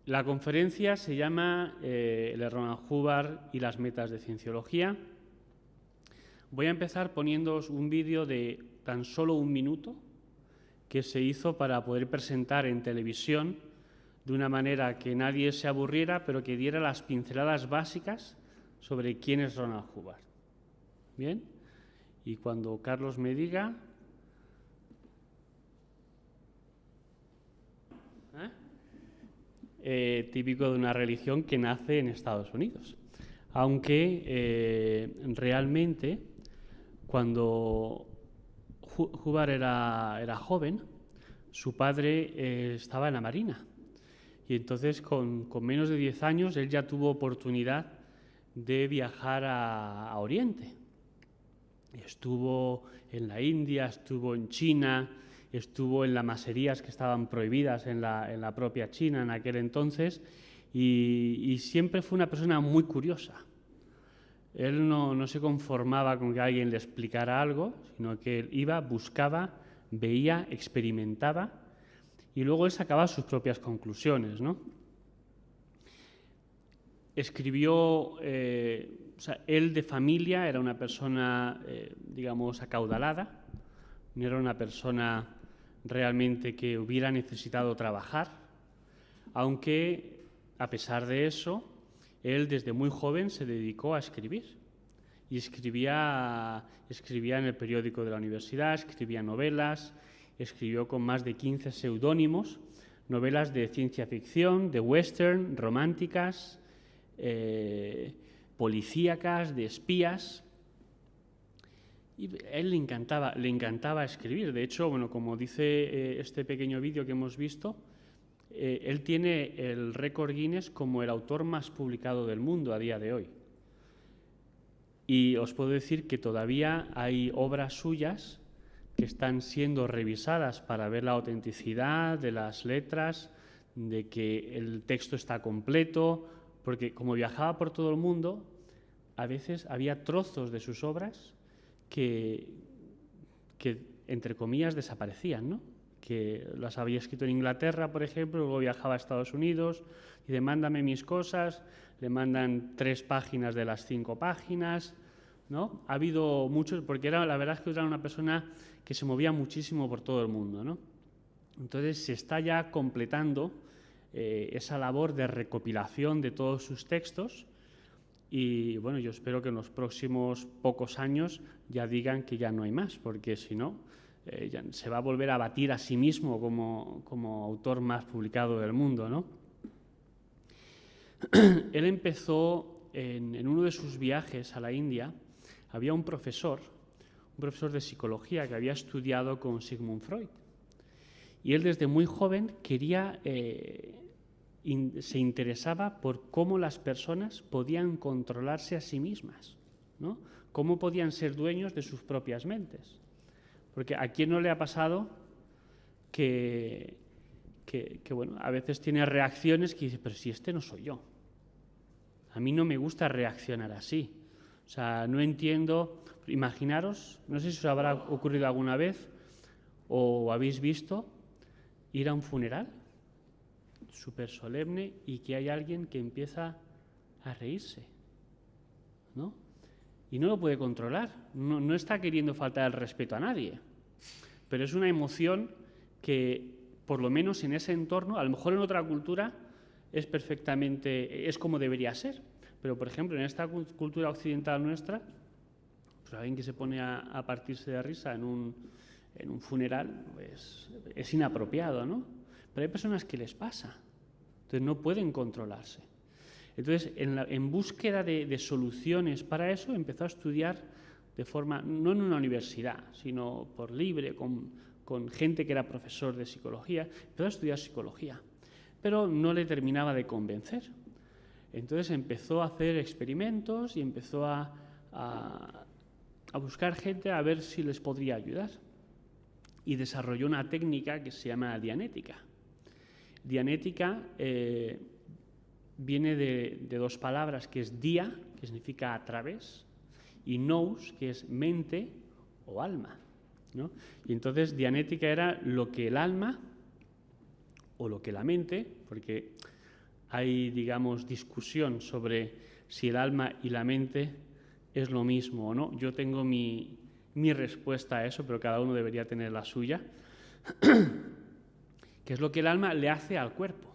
La conferencia se llama el Ronald Hubbard y las metas de cienciología. Voy a empezar poniéndoos un vídeo de tan solo 1 minuto que se hizo para poder presentar en televisión de una manera que nadie se aburriera, pero que diera las pinceladas básicas sobre quién es Ronald Hubbard. ¿Bien? Y cuando Carlos me diga... típico de una religión que nace en Estados Unidos. Aunque realmente, cuando Hubbard era joven, su padre estaba en la Marina. Y entonces, con menos de 10 años, él ya tuvo oportunidad de viajar a Oriente. Estuvo en la India, estuvo en China, estuvo en las maserías que estaban prohibidas en la propia China en aquel entonces, y siempre fue una persona muy curiosa. Él no se conformaba con que alguien le explicara algo, sino que él iba, buscaba, veía, experimentaba, y luego él sacaba sus propias conclusiones, ¿no? Escribió, él de familia era una persona, digamos, acaudalada, no era una persona realmente que hubiera necesitado trabajar, aunque a pesar de eso, él desde muy joven se dedicó a escribir y escribía en el periódico de la universidad, escribía novelas, escribió con más de 15 seudónimos, novelas de ciencia ficción, de western, románticas, policíacas, de espías. Y a él le encantaba escribir. De hecho, bueno, como dice este pequeño vídeo que hemos visto, él tiene el récord Guinness como el autor más publicado del mundo a día de hoy. Y os puedo decir que todavía hay obras suyas que están siendo revisadas para ver la autenticidad de las letras, de que el texto está completo, porque como viajaba por todo el mundo, a veces había trozos de sus obras que entre comillas, desaparecían, ¿no? Que las había escrito en Inglaterra, por ejemplo, luego viajaba a Estados Unidos y dice, mándame mis cosas, le mandan 3 páginas de las 5 páginas, ¿no? Ha habido muchos, porque la verdad es que era una persona que se movía muchísimo por todo el mundo, ¿no? Entonces se está ya completando esa labor de recopilación de todos sus textos. Y bueno, yo espero que en los próximos pocos años ya digan que ya no hay más, porque si no, se va a volver a batir a sí mismo como autor más publicado del mundo, ¿no? Él empezó en uno de sus viajes a la India, había un profesor de psicología que había estudiado con Sigmund Freud. Y él desde muy joven se interesaba por cómo las personas podían controlarse a sí mismas, ¿no? Cómo podían ser dueños de sus propias mentes. Porque ¿a quién no le ha pasado que bueno, a veces tiene reacciones que dice, pero si este no soy yo? A mí no me gusta reaccionar así. O sea, no entiendo. Imaginaros, no sé si os habrá ocurrido alguna vez o habéis visto ir a un funeral súper solemne y que hay alguien que empieza a reírse, ¿no? Y no lo puede controlar, no está queriendo faltar el respeto a nadie, pero es una emoción que, por lo menos en ese entorno, a lo mejor en otra cultura es como debería ser, pero por ejemplo en esta cultura occidental nuestra, pues alguien que se pone a partirse de risa en un funeral, pues es inapropiado, ¿no? Pero hay personas que les pasa, entonces no pueden controlarse. Entonces, en búsqueda de soluciones para eso, empezó a estudiar de forma, no en una universidad, sino por libre, con gente que era profesor de psicología, empezó a estudiar psicología, pero no le terminaba de convencer. Entonces empezó a hacer experimentos y empezó a buscar gente a ver si les podría ayudar. Y desarrolló una técnica que se llama dianética. Dianética viene de dos palabras, que es dia, que significa a través, y nous, que es mente o alma, ¿no? Y entonces dianética era lo que el alma o lo que la mente, porque hay, digamos, discusión sobre si el alma y la mente es lo mismo o no. Yo tengo mi respuesta a eso, pero cada uno debería tener la suya, que es lo que el alma le hace al cuerpo,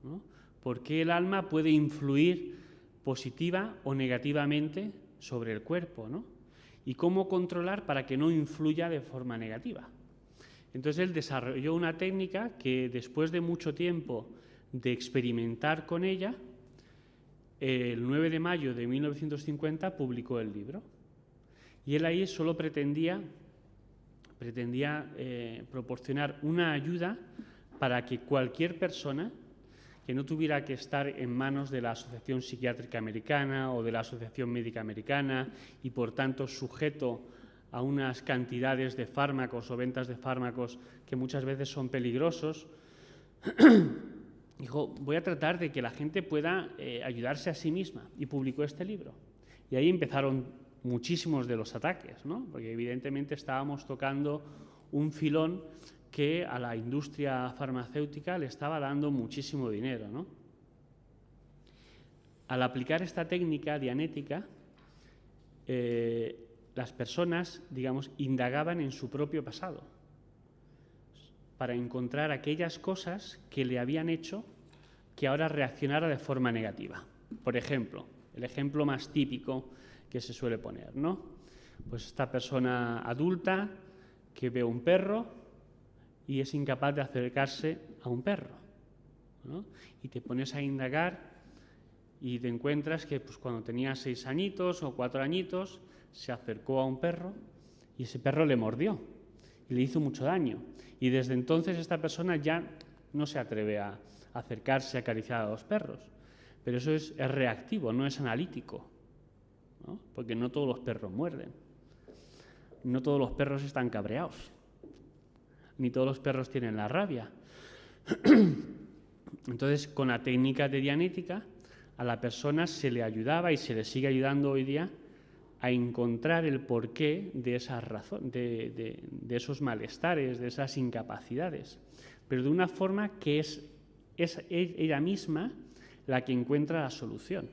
¿no? ¿Por qué el alma puede influir positiva o negativamente sobre el cuerpo, ¿no? Y cómo controlar para que no influya de forma negativa. Entonces él desarrolló una técnica que, después de mucho tiempo de experimentar con ella, el 9 de mayo de 1950 publicó el libro. Y él ahí solo pretendía proporcionar una ayuda para que cualquier persona que no tuviera que estar en manos de la Asociación Psiquiátrica Americana o de la Asociación Médica Americana y, por tanto, sujeto a unas cantidades de fármacos o ventas de fármacos que muchas veces son peligrosos, dijo, voy a tratar de que la gente pueda ayudarse a sí misma, y publicó este libro. Y ahí empezaron muchísimos de los ataques, ¿no? Porque evidentemente estábamos tocando un filón que a la industria farmacéutica le estaba dando muchísimo dinero, ¿no? Al aplicar esta técnica dianética, las personas, digamos, indagaban en su propio pasado para encontrar aquellas cosas que le habían hecho que ahora reaccionara de forma negativa. Por ejemplo, el ejemplo más típico que se suele poner, ¿no? Pues esta persona adulta que ve un perro y es incapaz de acercarse a un perro, ¿no? Y te pones a indagar y te encuentras que, pues, cuando tenía 6 añitos o 4 añitos se acercó a un perro y ese perro le mordió y le hizo mucho daño. Y desde entonces esta persona ya no se atreve a acercarse, a acariciar a los perros. Pero eso es reactivo, no es analítico, ¿no? Porque no todos los perros muerden, no todos los perros están cabreados, ni todos los perros tienen la rabia. Entonces, con la técnica de dianética, a la persona se le ayudaba y se le sigue ayudando hoy día a encontrar el porqué de esas razones, de esos malestares, de esas incapacidades, pero de una forma que es ella misma la que encuentra la solución.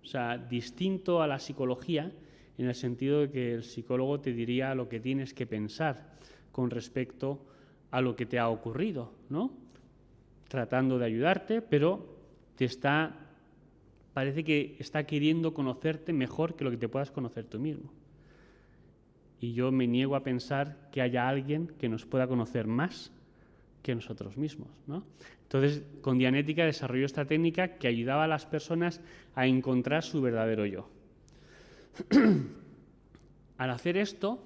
O sea, distinto a la psicología, en el sentido de que el psicólogo te diría lo que tienes que pensar con respecto a lo que te ha ocurrido, ¿no? Tratando de ayudarte, pero parece que está queriendo conocerte mejor que lo que te puedas conocer tú mismo. Y yo me niego a pensar que haya alguien que nos pueda conocer más que nosotros mismos, ¿no? Entonces, con Dianética desarrolló esta técnica que ayudaba a las personas a encontrar su verdadero yo. Al hacer esto,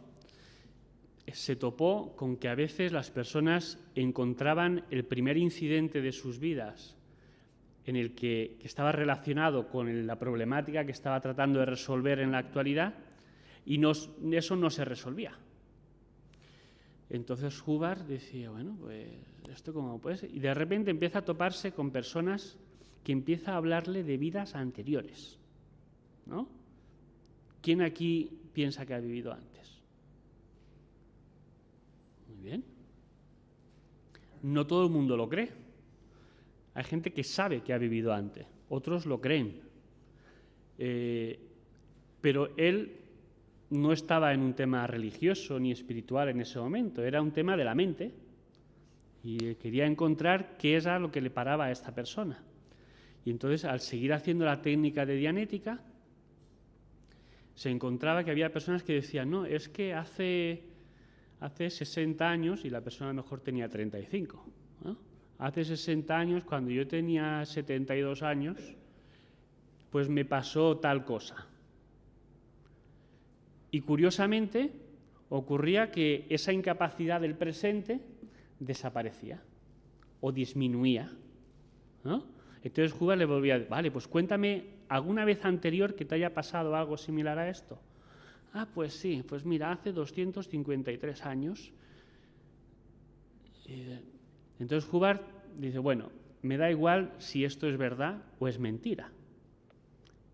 se topó con que a veces las personas encontraban el primer incidente de sus vidas en el que estaba relacionado con la problemática que estaba tratando de resolver en la actualidad, y eso no se resolvía. Entonces Hubbard decía, bueno, pues esto cómo puede ser. Y de repente empieza a toparse con personas que empieza a hablarle de vidas anteriores, ¿no? ¿Quién aquí piensa que ha vivido antes? Muy bien. No todo el mundo lo cree. Hay gente que sabe que ha vivido antes, otros lo creen. Pero él no estaba en un tema religioso ni espiritual en ese momento, era un tema de la mente. Y quería encontrar qué era lo que le paraba a esta persona. Y entonces, al seguir haciendo la técnica de Dianética, se encontraba que había personas que decían, no, es que hace 60 años, y la persona a lo mejor tenía 35, ¿no? Hace 60 años, cuando yo tenía 72 años, pues me pasó tal cosa. Y curiosamente, ocurría que esa incapacidad del presente desaparecía o disminuía, ¿no? Entonces Hubbard le volvía a decir, vale, pues cuéntame alguna vez anterior que te haya pasado algo similar a esto. Ah, pues sí, pues mira, hace 253 años. Entonces Hubbard dice, bueno, me da igual si esto es verdad o es mentira.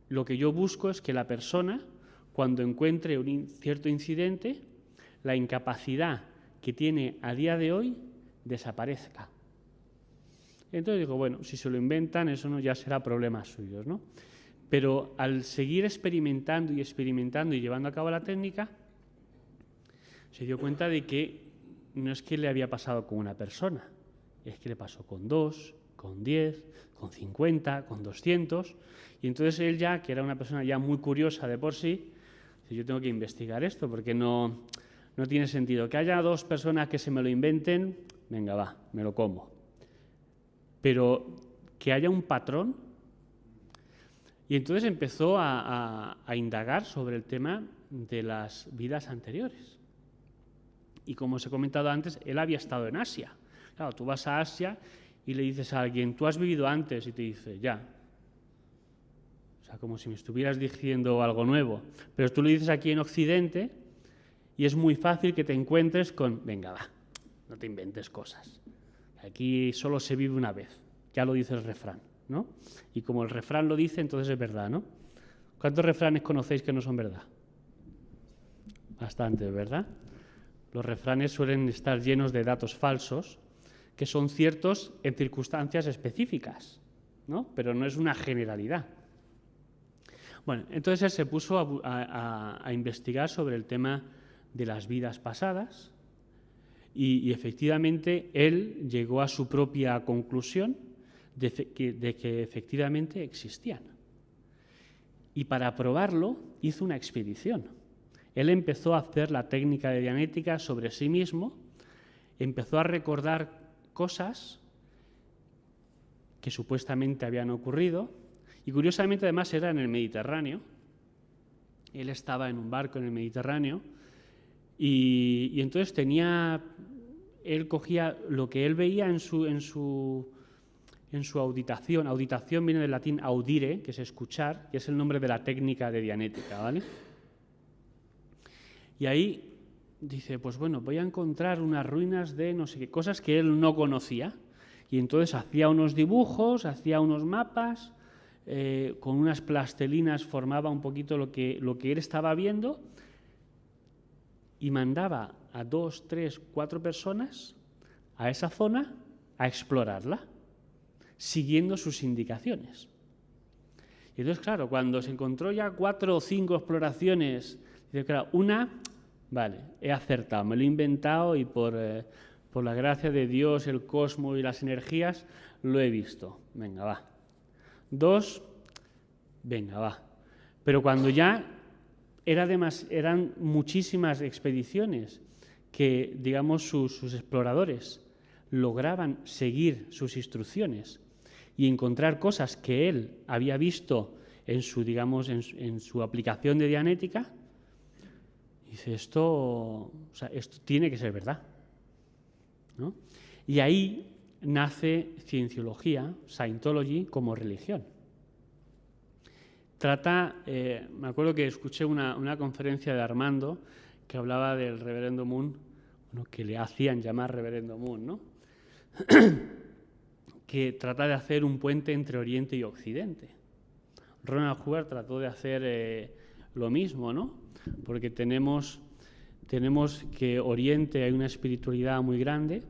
Lo que yo busco es que la persona, cuando encuentre un cierto incidente, la incapacidad que tiene a día de hoy desaparezca. Entonces digo, bueno, si se lo inventan, eso no ya será problema suyo, ¿no? Pero al seguir experimentando y llevando a cabo la técnica, se dio cuenta de que no es que le había pasado con una persona, es que le pasó con 2, con 10, con 50, con 200, y entonces él ya, que era una persona ya muy curiosa de por sí, dice, yo tengo que investigar esto porque no tiene sentido. Que haya 2 personas que se me lo inventen, venga, va, me lo como. Pero que haya un patrón. Y entonces empezó a indagar sobre el tema de las vidas anteriores. Y como os he comentado antes, él había estado en Asia. Claro, tú vas a Asia y le dices a alguien, tú has vivido antes, y te dice, ya. O sea, como si me estuvieras diciendo algo nuevo. Pero tú lo dices aquí en Occidente y es muy fácil que te encuentres con, venga, va, no te inventes cosas. Aquí solo se vive una vez, ya lo dice el refrán, ¿no? Y como el refrán lo dice, entonces es verdad, ¿no? ¿Cuántos refranes conocéis que no son verdad? Bastantes, ¿verdad? Los refranes suelen estar llenos de datos falsos que son ciertos en circunstancias específicas, ¿no? Pero no es una generalidad. Bueno, entonces él se puso a investigar sobre el tema de las vidas pasadas y efectivamente él llegó a su propia conclusión de que efectivamente existían. Y para probarlo hizo una expedición. Él empezó a hacer la técnica de Dianética sobre sí mismo, empezó a recordar cosas que supuestamente habían ocurrido y curiosamente además era en el Mediterráneo. Él estaba en un barco en el Mediterráneo y entonces él cogía lo que él veía en su auditación. Auditación viene del latín audire, que es escuchar, que es el nombre de la técnica de Dianética, ¿vale? Y ahí dice, pues bueno, voy a encontrar unas ruinas de no sé qué, cosas que él no conocía. Y entonces hacía unos dibujos, hacía unos mapas, con unas plastelinas formaba un poquito lo que él estaba viendo y mandaba a 2, 3, 4 personas a esa zona a explorarla, siguiendo sus indicaciones. Y entonces, claro, cuando se encontró ya 4 o 5 exploraciones, dice, claro, una, vale, he acertado, me lo he inventado y por la gracia de Dios, el cosmos y las energías, lo he visto. Venga, va. 2, venga, va. Pero cuando ya eran muchísimas expediciones que, digamos, sus exploradores lograban seguir sus instrucciones y encontrar cosas que él había visto en su aplicación de Dianética, dice, esto tiene que ser verdad, ¿no? Y ahí nace Cienciología, Scientology, como religión. Me acuerdo que escuché una conferencia de Armando que hablaba del Reverendo Moon, bueno, que le hacían llamar Reverendo Moon, ¿no? Que trata de hacer un puente entre Oriente y Occidente. Ronald Hubbard trató de hacer lo mismo, ¿no? Porque tenemos que Oriente hay una espiritualidad muy grande,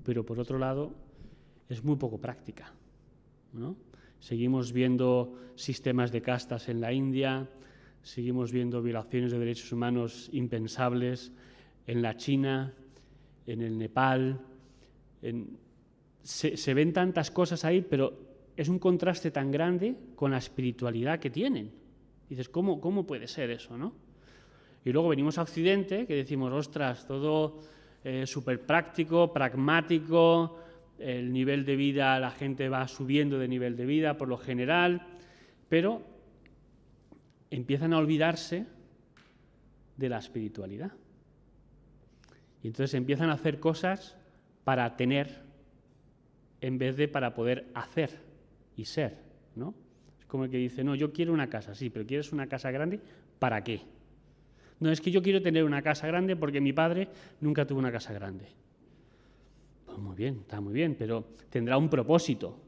pero por otro lado es muy poco práctica, ¿no? Seguimos viendo sistemas de castas en la India, seguimos viendo violaciones de derechos humanos impensables en la China, en el Nepal. Se ven tantas cosas ahí, pero es un contraste tan grande con la espiritualidad que tienen. Dices, ¿cómo puede ser eso, no? Y luego venimos a Occidente, que decimos, ostras, todo súper práctico, pragmático, el nivel de vida, la gente va subiendo de nivel de vida por lo general, pero empiezan a olvidarse de la espiritualidad. Y entonces empiezan a hacer cosas para tener en vez de para poder hacer. y ser, ¿no? Es como el que dice, no, yo quiero una casa, sí, pero ¿quieres una casa grande? ¿Para qué? No, es que yo quiero tener una casa grande porque mi padre nunca tuvo una casa grande. Pues muy bien, está muy bien, pero tendrá un propósito.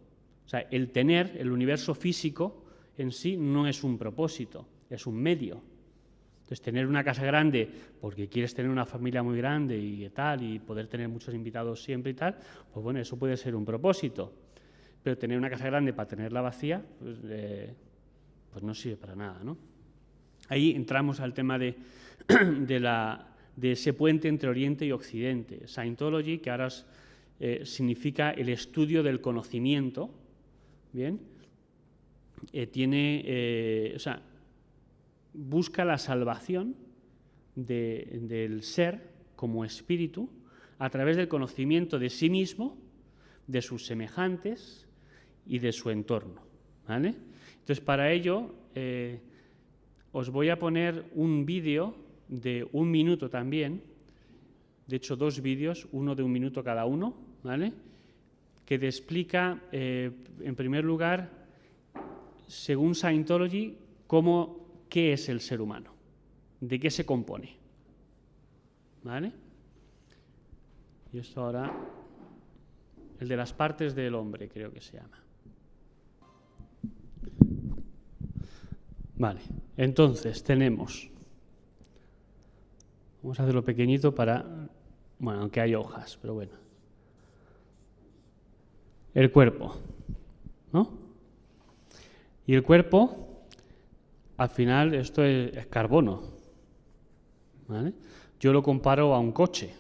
O sea, el tener, el universo físico en sí no es un propósito, es un medio. Entonces, tener una casa grande porque quieres tener una familia muy grande y tal, y poder tener muchos invitados siempre y tal, pues bueno, eso puede ser un propósito. Pero tener una casa grande para tenerla vacía, pues no sirve para nada, ¿no? Ahí entramos al tema de ese puente entre Oriente y Occidente. Scientology, que ahora significa el estudio del conocimiento, ¿bien? Busca la salvación del ser como espíritu a través del conocimiento de sí mismo, de sus semejantes y de su entorno, ¿vale? Entonces, para ello, os voy a poner un vídeo de 1 minuto también, de hecho 2 vídeos, uno de 1 minuto cada uno, ¿vale? Que te explica, en primer lugar, según Scientology, qué es el ser humano, de qué se compone, ¿vale? Y esto ahora, el de las partes del hombre, creo que se llama. Vale, entonces tenemos, vamos a hacerlo pequeñito para, bueno, aunque hay hojas, pero bueno. El cuerpo, ¿no? Y el cuerpo, al final, esto es carbono, ¿vale? Yo lo comparo a un coche.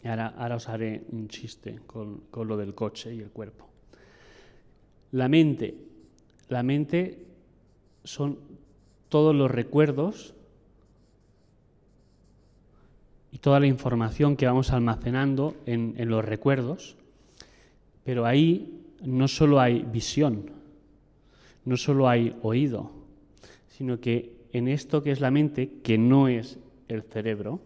Y ahora os haré un chiste con lo del coche y el cuerpo. La mente son todos los recuerdos y toda la información que vamos almacenando en los recuerdos, pero ahí no solo hay visión, no solo hay oído, sino que en esto que es la mente, que no es el cerebro,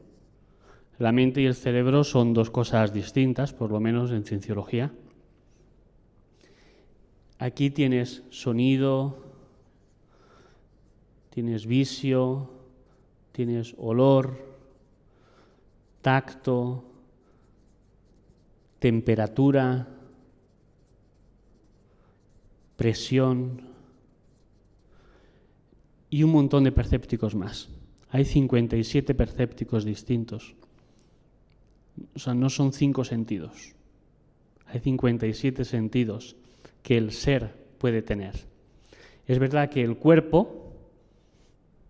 la mente y el cerebro son 2 cosas distintas, por lo menos en cienciología. Aquí tienes sonido, tienes visio, tienes olor, tacto, temperatura, presión y un montón de percépticos más. Hay 57 percépticos distintos. O sea, no son 5 sentidos. Hay 57 sentidos que el ser puede tener. Es verdad que el cuerpo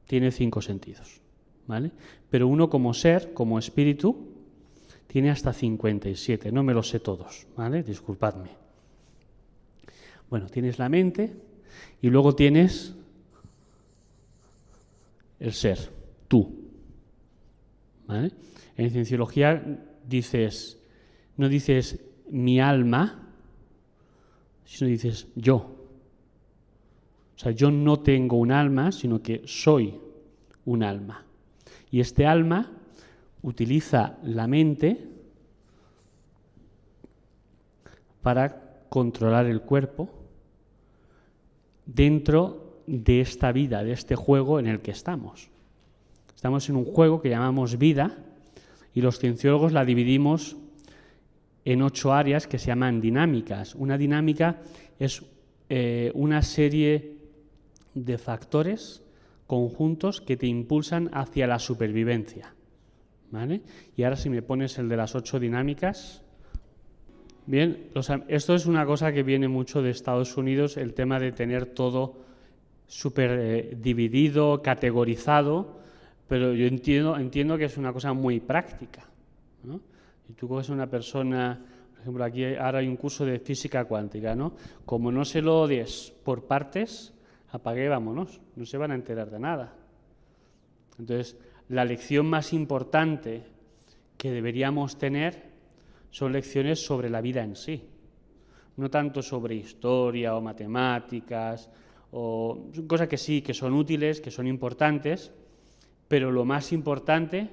tiene 5 sentidos, ¿vale? Pero uno como ser, como espíritu, tiene hasta 57. No me los sé todos, ¿vale? Disculpadme. Bueno, tienes la mente y luego tienes el ser, tú, ¿vale? En cienciología no dices mi alma, sino dices yo. O sea, yo no tengo un alma, sino que soy un alma. Y este alma utiliza la mente para controlar el cuerpo dentro de esta vida, de este juego en el que estamos. Estamos en un juego que llamamos vida y los cienciólogos la dividimos en 8 áreas que se llaman dinámicas. Una dinámica es una serie de factores conjuntos que te impulsan hacia la supervivencia, ¿vale? Y ahora si me pones el de las 8 dinámicas. Bien, esto es una cosa que viene mucho de Estados Unidos, el tema de tener todo súper dividido, categorizado, pero yo entiendo que es una cosa muy práctica, ¿no? Y tú coges a una persona, por ejemplo, aquí ahora hay un curso de física cuántica, ¿no? Como no se lo des por partes, apague y vámonos, no se van a enterar de nada. Entonces, la lección más importante que deberíamos tener son lecciones sobre la vida en sí, no tanto sobre historia o matemáticas, o cosas que sí, que son útiles, que son importantes, pero lo más importante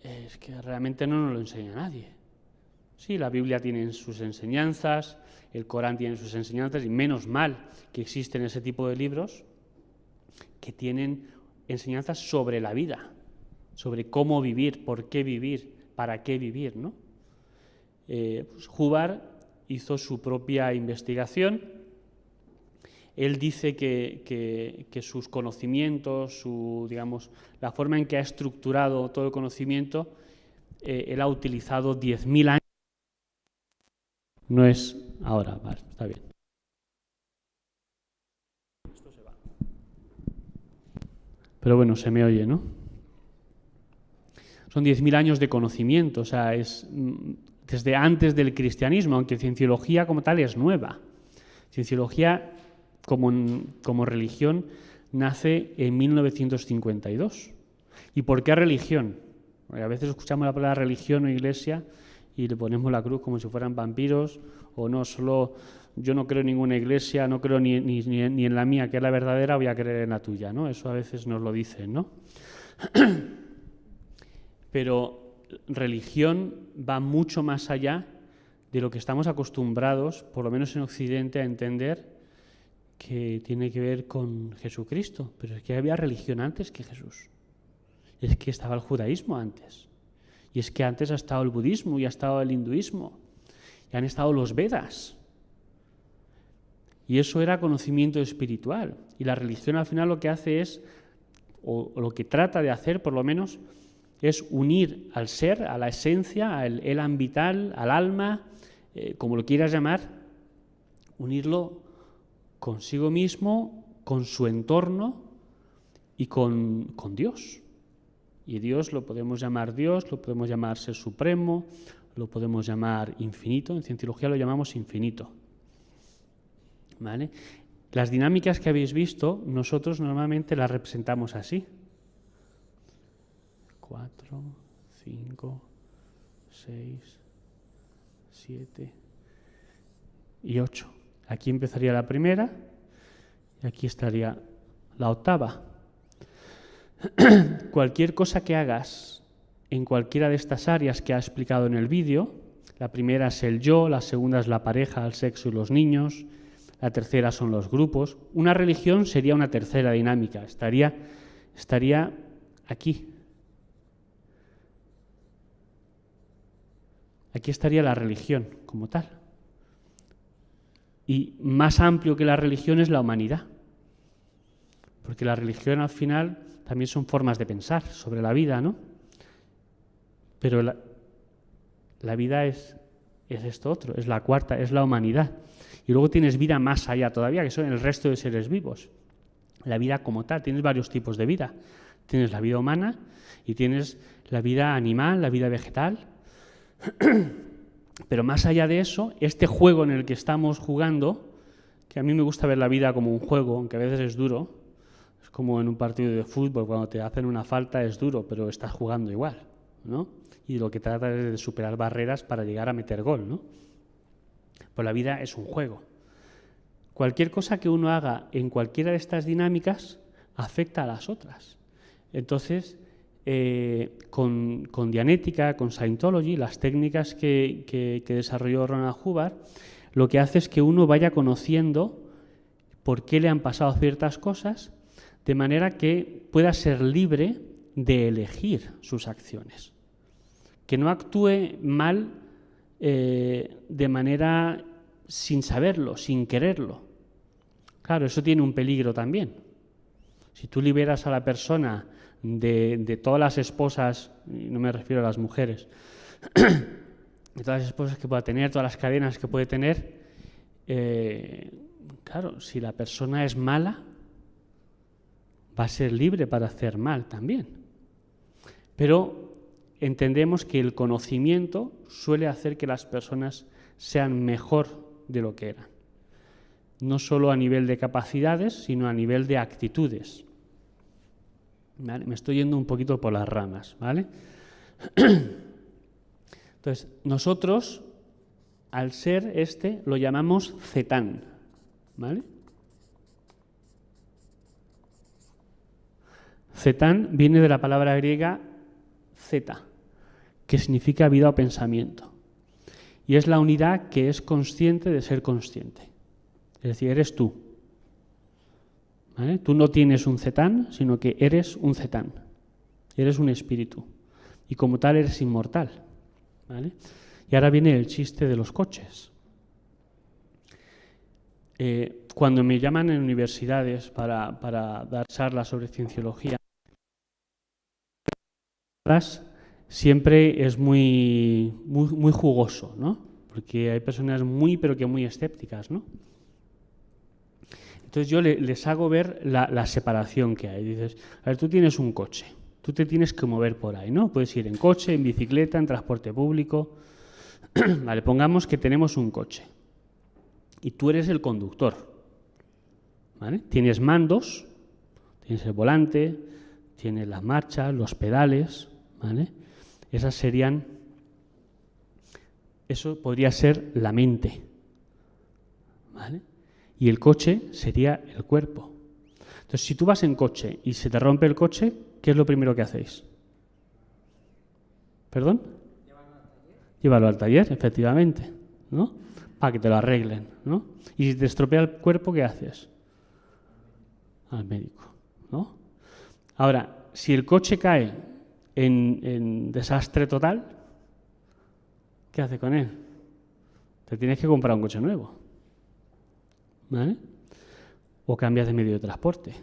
es que realmente no nos lo enseña nadie. Sí, la Biblia tiene sus enseñanzas, el Corán tiene sus enseñanzas, y menos mal que existen ese tipo de libros que tienen enseñanzas sobre la vida, sobre cómo vivir, por qué vivir, para qué vivir, ¿no? Pues Hubbard hizo su propia investigación. Él dice que sus conocimientos, digamos, la forma en que ha estructurado todo el conocimiento, él ha utilizado 10.000 años. No es ahora, vale, está bien. Esto se va. Pero bueno, se me oye, ¿no? Son 10.000 años de conocimiento, o sea, es desde antes del cristianismo, aunque cienciología como tal es nueva. Cienciología como religión nace en 1952. ¿Y por qué religión? Porque a veces escuchamos la palabra religión o iglesia y le ponemos la cruz como si fueran vampiros, o no, solo yo no creo en ninguna iglesia, no creo ni en la mía, que es la verdadera, voy a creer en la tuya, ¿no? Eso a veces nos lo dicen, ¿no? Pero religión va mucho más allá de lo que estamos acostumbrados, por lo menos en Occidente, a entender que tiene que ver con Jesucristo. Pero es que había religión antes que Jesús. Es que estaba el judaísmo antes. Y es que antes ha estado el budismo y ha estado el hinduismo. Y han estado los Vedas. Y eso era conocimiento espiritual. Y la religión al final lo que hace es, o lo que trata de hacer por lo menos, es unir al ser, a la esencia, al elan vital, al alma, como lo quieras llamar, unirlo consigo mismo, con su entorno y con Dios. Y Dios lo podemos llamar Dios, lo podemos llamar Ser Supremo, lo podemos llamar infinito. En cienciología lo llamamos infinito. ¿Vale? Las dinámicas que habéis visto, nosotros normalmente las representamos así. 4, 5, 6, 7 y 8. Aquí empezaría la primera y aquí estaría la octava. Cualquier cosa que hagas en cualquiera de estas áreas que ha explicado en el vídeo, la primera es el yo, la segunda es la pareja, el sexo y los niños, la tercera son los grupos. Una religión sería una tercera dinámica, estaría aquí. Aquí estaría la religión como tal. Y más amplio que la religión es la humanidad. Porque la religión al final también son formas de pensar sobre la vida, ¿no? Pero la vida es esto otro, es la cuarta, es la humanidad. Y luego tienes vida más allá todavía, que son el resto de seres vivos. La vida como tal, tienes varios tipos de vida. Tienes la vida humana y tienes la vida animal, la vida vegetal. Pero más allá de eso, este juego en el que estamos jugando, que a mí me gusta ver la vida como un juego, aunque a veces es duro, es como en un partido de fútbol, cuando te hacen una falta es duro, pero estás jugando igual, ¿no? Y lo que trata es de superar barreras para llegar a meter gol, ¿no? Pues la vida es un juego. Cualquier cosa que uno haga en cualquiera de estas dinámicas afecta a las otras. Entonces, con Dianética, con Scientology, las técnicas que desarrolló Ronald Hubbard, lo que hace es que uno vaya conociendo por qué le han pasado ciertas cosas, de manera que pueda ser libre de elegir sus acciones. Que no actúe mal de manera sin saberlo, sin quererlo. Claro, eso tiene un peligro también. Si tú liberas a la persona de todas las esposas, y no me refiero a las mujeres, de todas las esposas que pueda tener, todas las cadenas que puede tener, claro, si la persona es mala, va a ser libre para hacer mal también. Pero entendemos que el conocimiento suele hacer que las personas sean mejor de lo que eran. No solo a nivel de capacidades, sino a nivel de actitudes. ¿Vale? Me estoy yendo un poquito por las ramas, ¿vale? Entonces, nosotros, al ser lo llamamos Zetán, ¿vale? Zetán viene de la palabra griega zeta, que significa vida o pensamiento. y es la unidad que es consciente de ser consciente. Es decir, eres tú. ¿Vale? Tú no tienes un zetán, sino que eres un zetán. Eres un espíritu. Y como tal eres inmortal. ¿Vale? Y ahora viene el chiste de los coches. Cuando me llaman en universidades para dar charlas sobre cienciología, siempre es muy jugoso, ¿no? Porque hay personas pero que muy escépticas, ¿no? Entonces yo les hago ver la separación que hay. Dices, a ver, tú tienes un coche, tú te tienes que mover por ahí, ¿no? Puedes ir en coche, en bicicleta, en transporte público. Vale, pongamos que tenemos un coche y tú eres el conductor, ¿vale? Tienes mandos, tienes el volante, tienes las marchas, los pedales, ¿vale? Eso podría ser la mente, ¿vale? Y el coche sería el cuerpo. Entonces, si tú vas en coche y se te rompe el coche, ¿qué es lo primero que hacéis? ¿Perdón? Llévalo al taller, efectivamente, ¿no? Para que te lo arreglen, ¿no? Y si te estropea el cuerpo, ¿qué haces? Al médico, ¿no? Ahora, si el coche cae en desastre total, ¿qué hace con él? Te tienes que comprar un coche nuevo, ¿vale? O cambias de medio de transporte.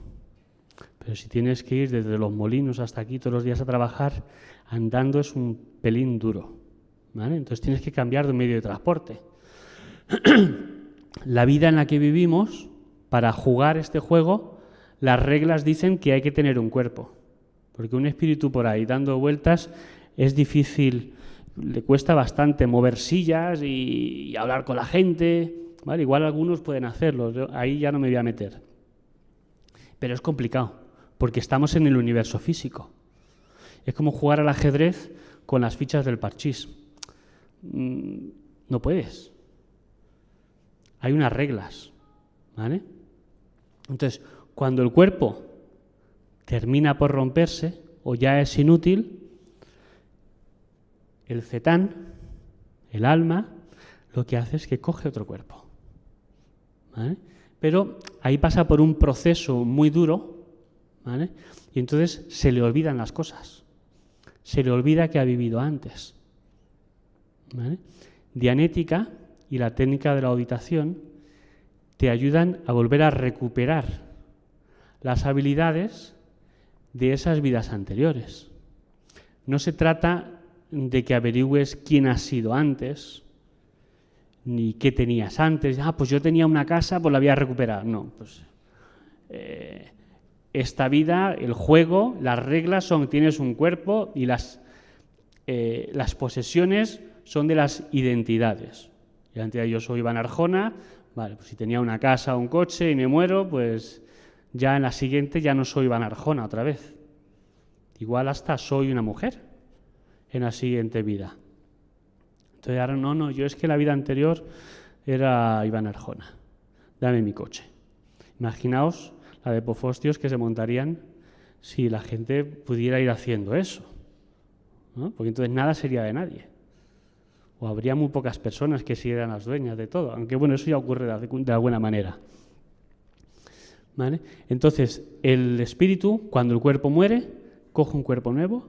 Pero si tienes que ir desde Los Molinos hasta aquí todos los días a trabajar, andando es un pelín duro, ¿vale? Entonces tienes que cambiar de medio de transporte. La vida en la que vivimos, para jugar este juego, las reglas dicen que hay que tener un cuerpo. Porque un espíritu por ahí dando vueltas es difícil, le cuesta bastante mover sillas y hablar con la gente, ¿vale? Igual algunos pueden hacerlo, ahí ya no me voy a meter. Pero es complicado, porque estamos en el universo físico. Es como jugar al ajedrez con las fichas del parchís. No puedes. Hay unas reglas, ¿vale? Entonces, cuando el cuerpo termina por romperse o ya es inútil, el zetán, el alma, lo que hace es que coge otro cuerpo, ¿vale? Pero ahí pasa por un proceso muy duro, ¿vale? Y entonces se le olvidan las cosas, se le olvida que ha vivido antes, ¿vale? Dianética y la técnica de la auditación te ayudan a volver a recuperar las habilidades de esas vidas anteriores. No se trata de que averigües quién has sido antes, ni qué tenías antes. Pues yo tenía una casa, pues la voy a recuperar. No, pues esta vida, el juego, las reglas son, tienes un cuerpo y las posesiones son de las identidades. Identidad, yo soy Iván Arjona, vale, pues si tenía una casa o un coche y me muero, pues ya en la siguiente ya no soy Iván Arjona otra vez. Igual hasta soy una mujer en la siguiente vida. Entonces ahora no, yo es que la vida anterior era Iván Arjona. Dame mi coche. Imaginaos la de pofostios que se montarían si la gente pudiera ir haciendo eso, ¿no? Porque entonces nada sería de nadie. O habría muy pocas personas que siguieran las dueñas de todo. Aunque bueno, eso ya ocurre de alguna manera, ¿vale? Entonces, el espíritu, cuando el cuerpo muere, coge un cuerpo nuevo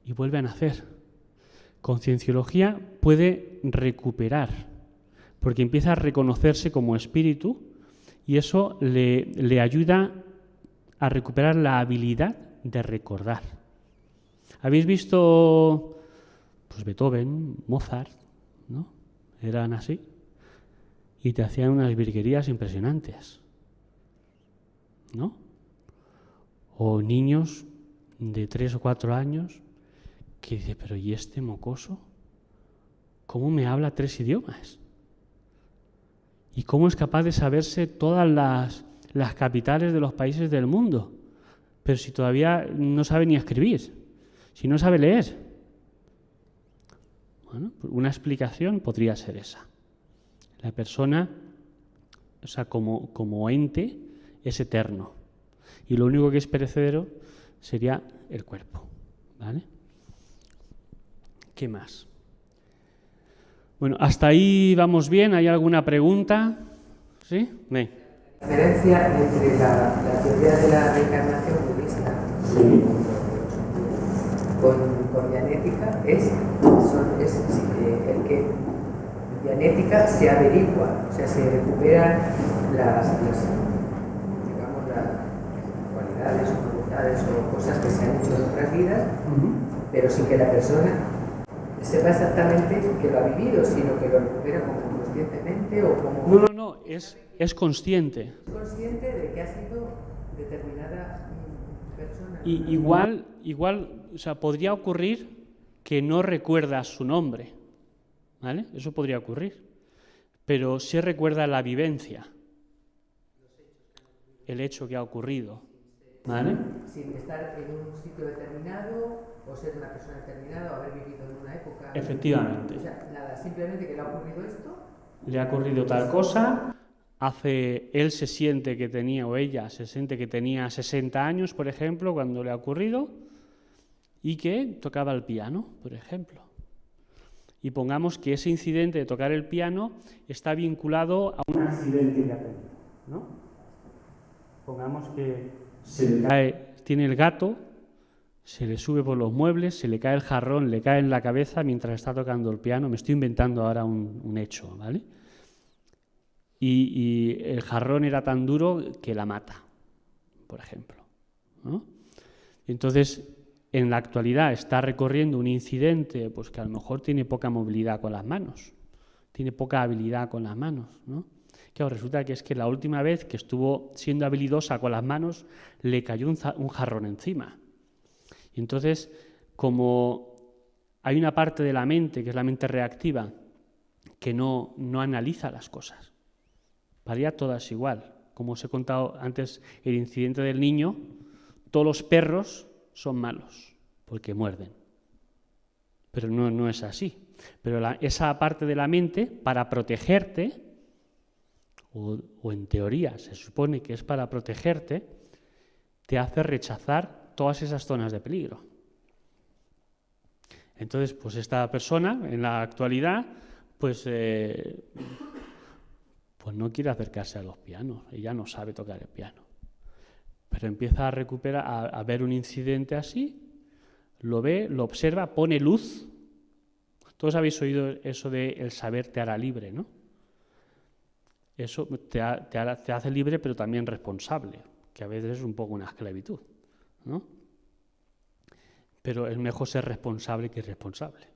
y vuelve a nacer. Con cienciología puede recuperar, porque empieza a reconocerse como espíritu y eso le ayuda a recuperar la habilidad de recordar. ¿Habéis visto pues Beethoven, Mozart, ¿no? Eran así y te hacían unas virguerías impresionantes, ¿no? O niños de 3 o 4 años que dice, pero ¿y este mocoso? ¿Cómo me habla 3 idiomas? ¿Y cómo es capaz de saberse todas las capitales de los países del mundo? Pero si todavía no sabe ni escribir, si no sabe leer. Bueno, una explicación podría ser esa. La persona, o sea, como ente, es eterno. Y lo único que es perecedero sería el cuerpo, ¿vale? ¿Qué más? Bueno, hasta ahí vamos bien. ¿Hay alguna pregunta? ¿Sí? La diferencia entre la teoría de la reencarnación budista con Dianética es el que Dianética se averigua, o sea, se recuperan las cualidades o cualidades o cosas que se han hecho en otras vidas, pero sin que la persona sepa exactamente que lo ha vivido, sino que lo recupera como conscientemente o como... No, es consciente. Es consciente de que ha sido determinada persona. Y igual, o sea, podría ocurrir que no recuerda su nombre, ¿vale? Eso podría ocurrir, pero sí recuerda la vivencia, el hecho que ha ocurrido, ¿vale? Sin estar en un sitio determinado, o ser una persona determinada, o haber vivido en una época... Efectivamente. O sea, nada, simplemente que le ha ocurrido esto... Le ha ocurrido tal cosa, él se siente que tenía, o ella se siente que tenía 60 años, por ejemplo, cuando le ha ocurrido, y que tocaba el piano, por ejemplo. Y pongamos que ese incidente de tocar el piano está vinculado a un accidente que ha tenido, ¿no? Pongamos que tiene el gato, se le sube por los muebles, se le cae el jarrón, le cae en la cabeza mientras está tocando el piano. Me estoy inventando ahora un hecho, ¿vale? Y el jarrón era tan duro que la mata, por ejemplo, ¿no? Entonces, en la actualidad está recorriendo un incidente pues que a lo mejor tiene poca movilidad con las manos, tiene poca habilidad con las manos, ¿no? Claro, resulta que es que la última vez que estuvo siendo habilidosa con las manos le cayó un jarrón encima. Y entonces, como hay una parte de la mente, que es la mente reactiva, que no analiza las cosas, varía todas igual. Como os he contado antes, el incidente del niño, todos los perros son malos, porque muerden. Pero no es así. Pero esa parte de la mente, para protegerte, o en teoría se supone que es para protegerte, te hace rechazar todas esas zonas de peligro. Entonces, pues esta persona, en la actualidad, pues no quiere acercarse a los pianos, ella no sabe tocar el piano. Pero empieza a recuperar, a ver un incidente así, lo ve, lo observa, pone luz. Todos habéis oído eso de el saber te hará libre, ¿no? Eso te hace libre, pero también responsable, que a veces es un poco una esclavitud, ¿no? Pero es mejor ser responsable que irresponsable.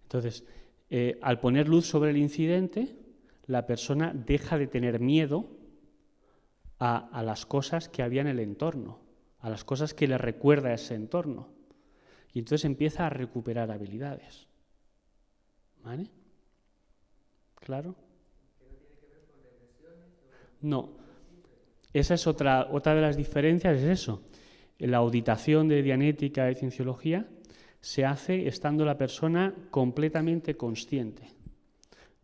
Entonces, al poner luz sobre el incidente, la persona deja de tener miedo a las cosas que había en el entorno, a las cosas que le recuerda a ese entorno. Y entonces empieza a recuperar habilidades. ¿Vale? ¿Claro? No. Esa es otra de las diferencias, es eso. La auditación de Dianética y Cienciología se hace estando la persona completamente consciente.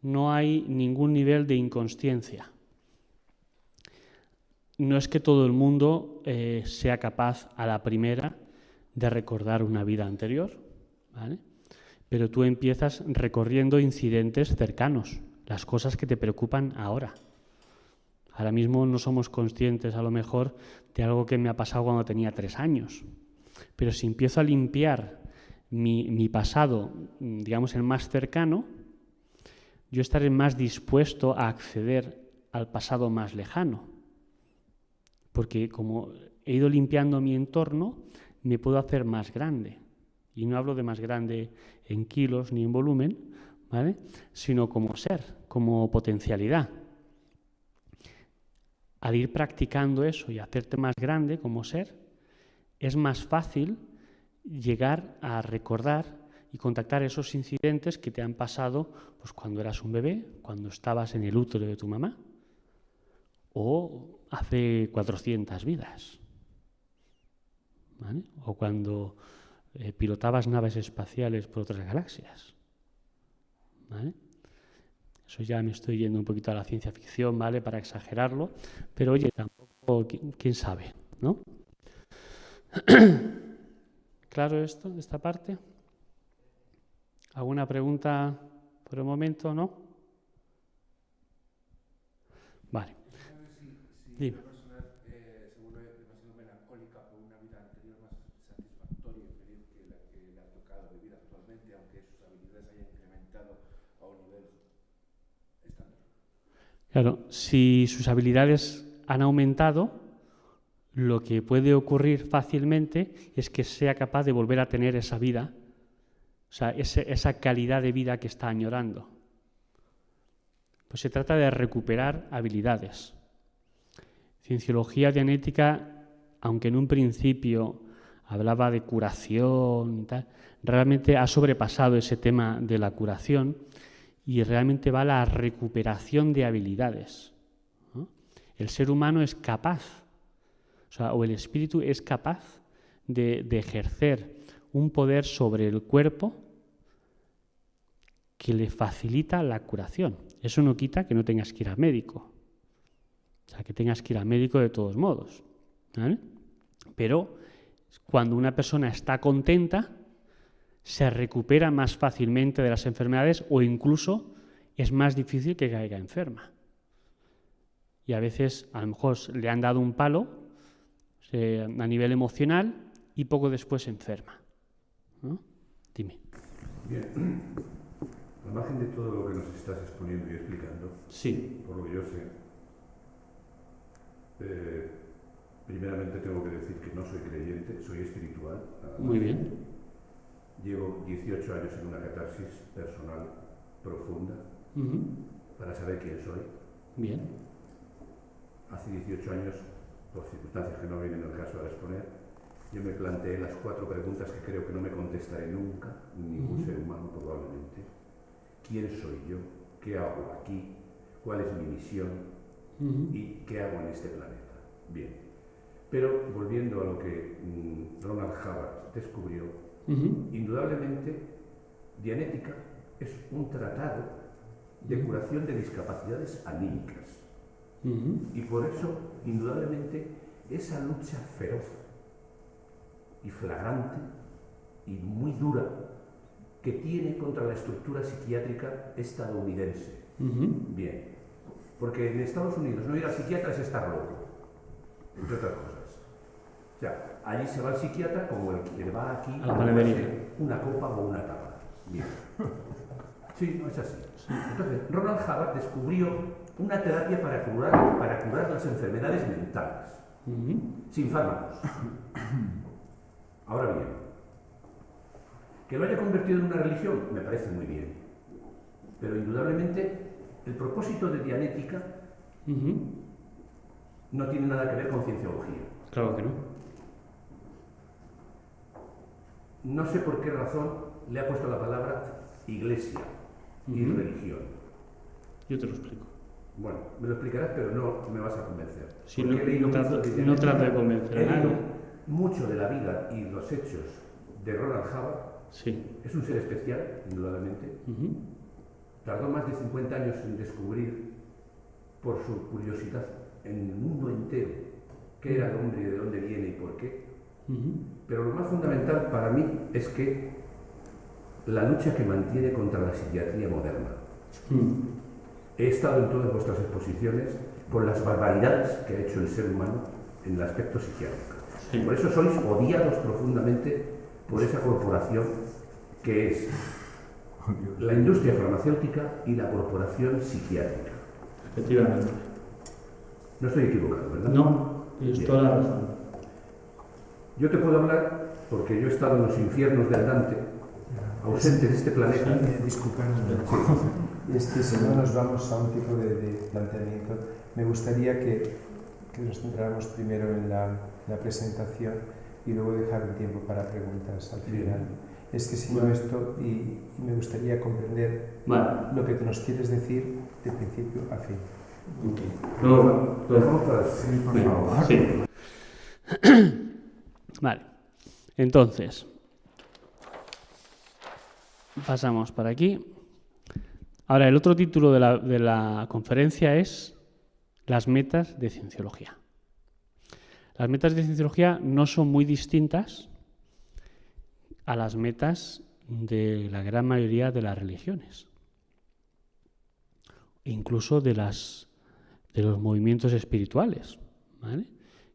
No hay ningún nivel de inconsciencia. No es que todo el mundo sea capaz a la primera de recordar una vida anterior, ¿vale? Pero tú empiezas recorriendo incidentes cercanos, las cosas que te preocupan ahora. Ahora mismo no somos conscientes a lo mejor de algo que me ha pasado cuando tenía 3 años. Pero si empiezo a limpiar mi pasado, digamos el más cercano, yo estaré más dispuesto a acceder al pasado más lejano. Porque como he ido limpiando mi entorno, me puedo hacer más grande. Y no hablo de más grande en kilos ni en volumen, ¿vale? Sino como ser, como potencialidad. Al ir practicando eso y hacerte más grande como ser, es más fácil llegar a recordar y contactar esos incidentes que te han pasado pues, cuando eras un bebé, cuando estabas en el útero de tu mamá, o hace 400 vidas, ¿vale? O cuando pilotabas naves espaciales por otras galaxias, ¿vale? Eso ya me estoy yendo un poquito a la ciencia ficción, ¿vale? Para exagerarlo, pero oye, tampoco, quién sabe, ¿no? ¿Claro esta parte? ¿Alguna pregunta Por el momento no. Vale. Dime. Una persona se vuelve demasiado melancólica por una vida anterior más satisfactoria y feliz que la que le ha tocado vivir actualmente, aunque sus habilidades hayan incrementado a un nivel estándar. Claro, si sus habilidades han aumentado, lo que puede ocurrir fácilmente es que sea capaz de volver a tener esa vida, o sea, esa calidad de vida que está añorando. Pues se trata de recuperar habilidades. Cienciología dianética, aunque en un principio hablaba de curación y tal, realmente ha sobrepasado ese tema de la curación y realmente va a la recuperación de habilidades, ¿no? El ser humano es capaz, o el espíritu es capaz de ejercer un poder sobre el cuerpo que le facilita la curación. Eso no quita que no tengas que ir al médico. O sea, que tengas que ir al médico de todos modos, ¿vale? Pero cuando una persona está contenta, se recupera más fácilmente de las enfermedades o incluso es más difícil que caiga enferma. Y a veces, a lo mejor, le han dado un palo a nivel emocional y poco después se enferma, ¿no? Dime. Bien. Al margen de todo lo que nos estás exponiendo y explicando, Sí. por lo que yo sé, primeramente tengo que decir que no soy creyente, soy espiritual. Muy bien. Llevo 18 años en una catarsis personal profunda para saber quién soy. Bien. Hace 18 años, por circunstancias que no vienen al caso a exponer, yo me planteé las 4 preguntas que creo que no me contestaré nunca, ningún ser humano probablemente. ¿Quién soy yo? ¿Qué hago aquí? ¿Cuál es mi misión? ¿Y qué hago en este planeta? Bien. Pero volviendo a lo que Ronald Hubbard descubrió, indudablemente Dianética es un tratado de curación de discapacidades anímicas. Y por eso, indudablemente, esa lucha feroz y flagrante y muy dura que tiene contra la estructura psiquiátrica estadounidense. Bien. Porque en Estados Unidos no ir al psiquiatra es estar loco, entre otras cosas. O sea, allí se va al psiquiatra como el que va aquí a tomarse una copa o una tapa. Bien. Sí, no es así. Entonces, Ronald Hubbard descubrió una terapia para curar las enfermedades mentales, sin fármacos. Ahora bien, que lo haya convertido en una religión me parece muy bien, pero indudablemente el propósito de Dianética no tiene nada que ver con cienciología. Claro que no. No sé por qué razón le ha puesto la palabra iglesia y religión. Yo te lo explico. Bueno, me lo explicarás, pero no me vas a convencer. Sí, no trato de convencer a nadie. Mucho de la vida y los hechos de Ronald Hubbard. Sí. Es un ser especial, indudablemente. Tardó más de 50 años en descubrir, por su curiosidad, en el mundo entero, qué era el hombre y de dónde viene y por qué. Pero lo más fundamental para mí es que la lucha que mantiene contra la psiquiatría moderna. He estado en todas vuestras exposiciones con las barbaridades que ha hecho el ser humano en el aspecto psiquiátrico. Sí. Por eso sois odiados profundamente por esa corporación que es la industria farmacéutica y la corporación psiquiátrica. Efectivamente. No estoy equivocado, ¿verdad? No, tienes toda la razón. Yo te puedo hablar porque yo he estado en los infiernos de Dante, ausente de este planeta. Disculpadme. Es que si no nos vamos a un tipo de planteamiento, me gustaría que nos centráramos primero en la presentación y luego dejar un tiempo para preguntas al final. Es que si no esto, y me gustaría comprender lo que nos quieres decir de principio a fin. Lo dejamos para sí, por favor. Sí. Vale. Entonces, pasamos para aquí. Ahora, el otro título de la conferencia es Las metas de Cienciología. Las metas de Cienciología no son muy distintas a las metas de la gran mayoría de las religiones. incluso de los movimientos espirituales, ¿vale?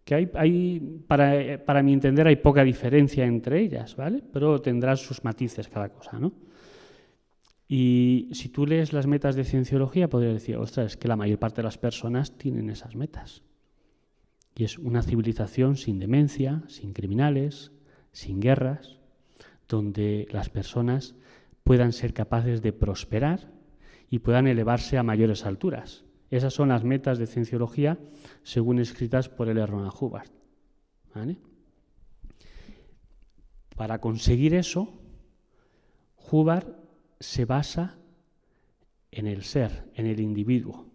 Que para mi entender, hay poca diferencia entre ellas, ¿vale? Pero tendrán sus matices cada cosa, ¿no? Y si tú lees las metas de Cienciología, podrías decir, ostras, es que la mayor parte de las personas tienen esas metas. Y es una civilización sin demencia, sin criminales, sin guerras, donde las personas puedan ser capaces de prosperar y puedan elevarse a mayores alturas. Esas son las metas de Cienciología, según escritas por L. Ronald Hubbard, ¿vale? Para conseguir eso, Hubbard se basa en el ser, en el individuo,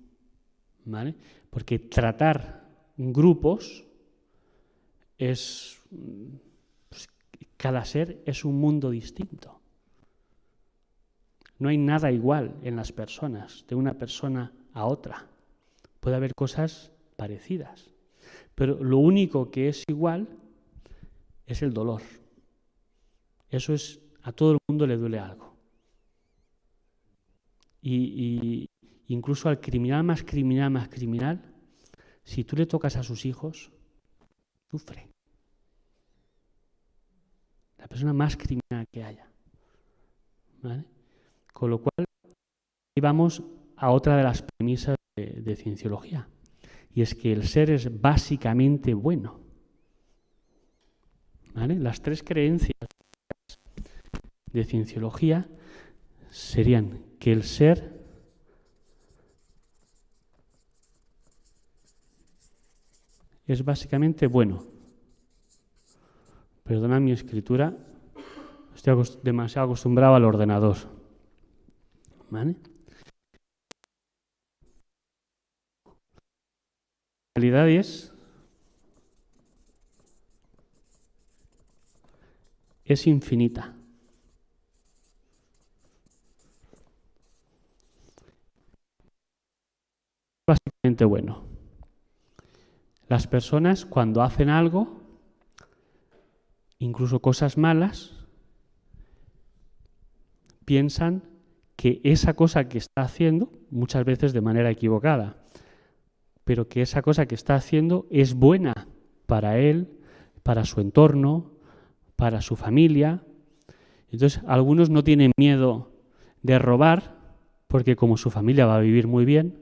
¿vale? Porque tratar grupos es... pues, cada ser es un mundo distinto. No hay nada igual en las personas, de una persona a otra. Puede haber cosas parecidas, pero lo único que es igual es el dolor. Eso es, a todo el mundo le duele algo. Y incluso al criminal más criminal, si tú le tocas a sus hijos, sufre. La persona más criminal que haya, ¿vale? Con lo cual, vamos a otra de las premisas de Cienciología, y es que el ser es básicamente bueno, ¿vale? Las tres creencias de Cienciología serían que el ser es básicamente bueno. Perdona mi escritura, estoy demasiado acostumbrado al ordenador, ¿vale? La realidad es infinita. Básicamente bueno. Las personas, cuando hacen algo, incluso cosas malas, piensan que esa cosa que está haciendo, muchas veces de manera equivocada, pero que esa cosa que está haciendo es buena para él, para su entorno, para su familia. Entonces, algunos no tienen miedo de robar, porque como su familia va a vivir muy bien,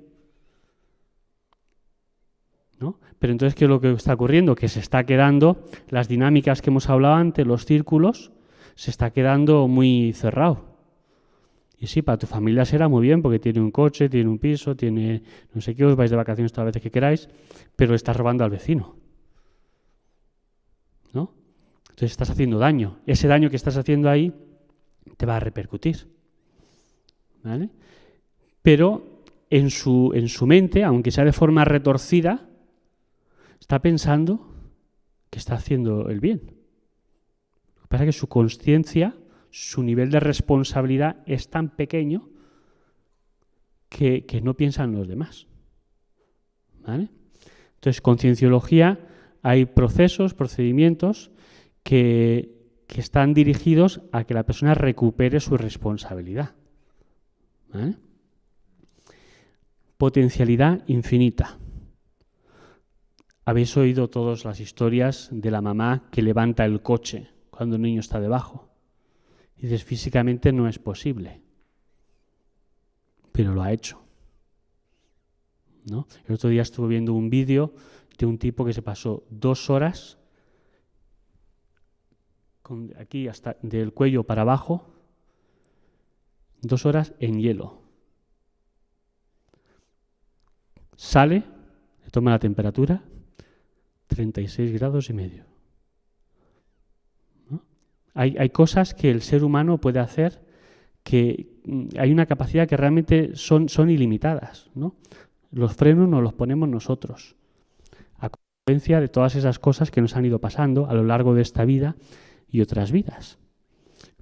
¿no? Pero entonces, ¿qué es lo que está ocurriendo? Que se está quedando, las dinámicas que hemos hablado antes, los círculos, se está quedando muy cerrado. Y sí, para tu familia será muy bien, porque tiene un coche, tiene un piso, tiene no sé qué, os vais de vacaciones todas las veces que queráis, pero estás robando al vecino, ¿no? Entonces estás haciendo daño. Ese daño que estás haciendo ahí te va a repercutir, ¿vale? Pero en su mente, aunque sea de forma retorcida, está pensando que está haciendo el bien. Lo que pasa es que su consciencia, su nivel de responsabilidad es tan pequeño que no piensa en los demás, ¿vale? Entonces, con Cienciología hay procesos, procedimientos que están dirigidos a que la persona recupere su responsabilidad, ¿vale? Potencialidad infinita. Habéis oído todas las historias de la mamá que levanta el coche cuando el niño está debajo. Y dices, físicamente no es posible, pero lo ha hecho, ¿no? El otro día estuve viendo un vídeo de un tipo que se pasó 2 horas, aquí hasta del cuello para abajo, 2 horas en hielo. Sale, le toma la temperatura, 36,5 grados. Hay cosas que el ser humano puede hacer que hay una capacidad que realmente son ilimitadas, ¿no? Los frenos nos los ponemos nosotros, a consecuencia de todas esas cosas que nos han ido pasando a lo largo de esta vida y otras vidas.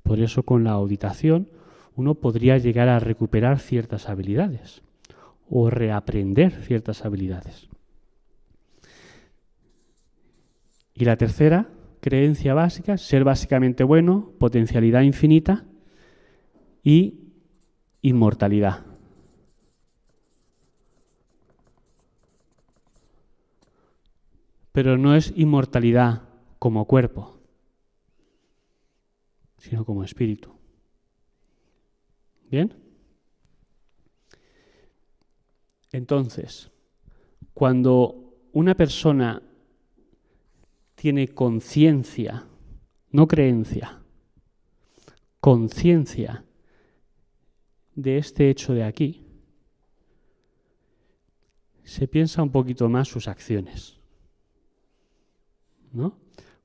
Por eso, con la auditación, uno podría llegar a recuperar ciertas habilidades o reaprender ciertas habilidades. Y la tercera creencia básica, ser básicamente bueno, potencialidad infinita y inmortalidad. pero no es inmortalidad como cuerpo, sino como espíritu. ¿Bien? Entonces, cuando una persona tiene conciencia, no creencia, conciencia de este hecho de aquí, se piensa un poquito más sus acciones, ¿no?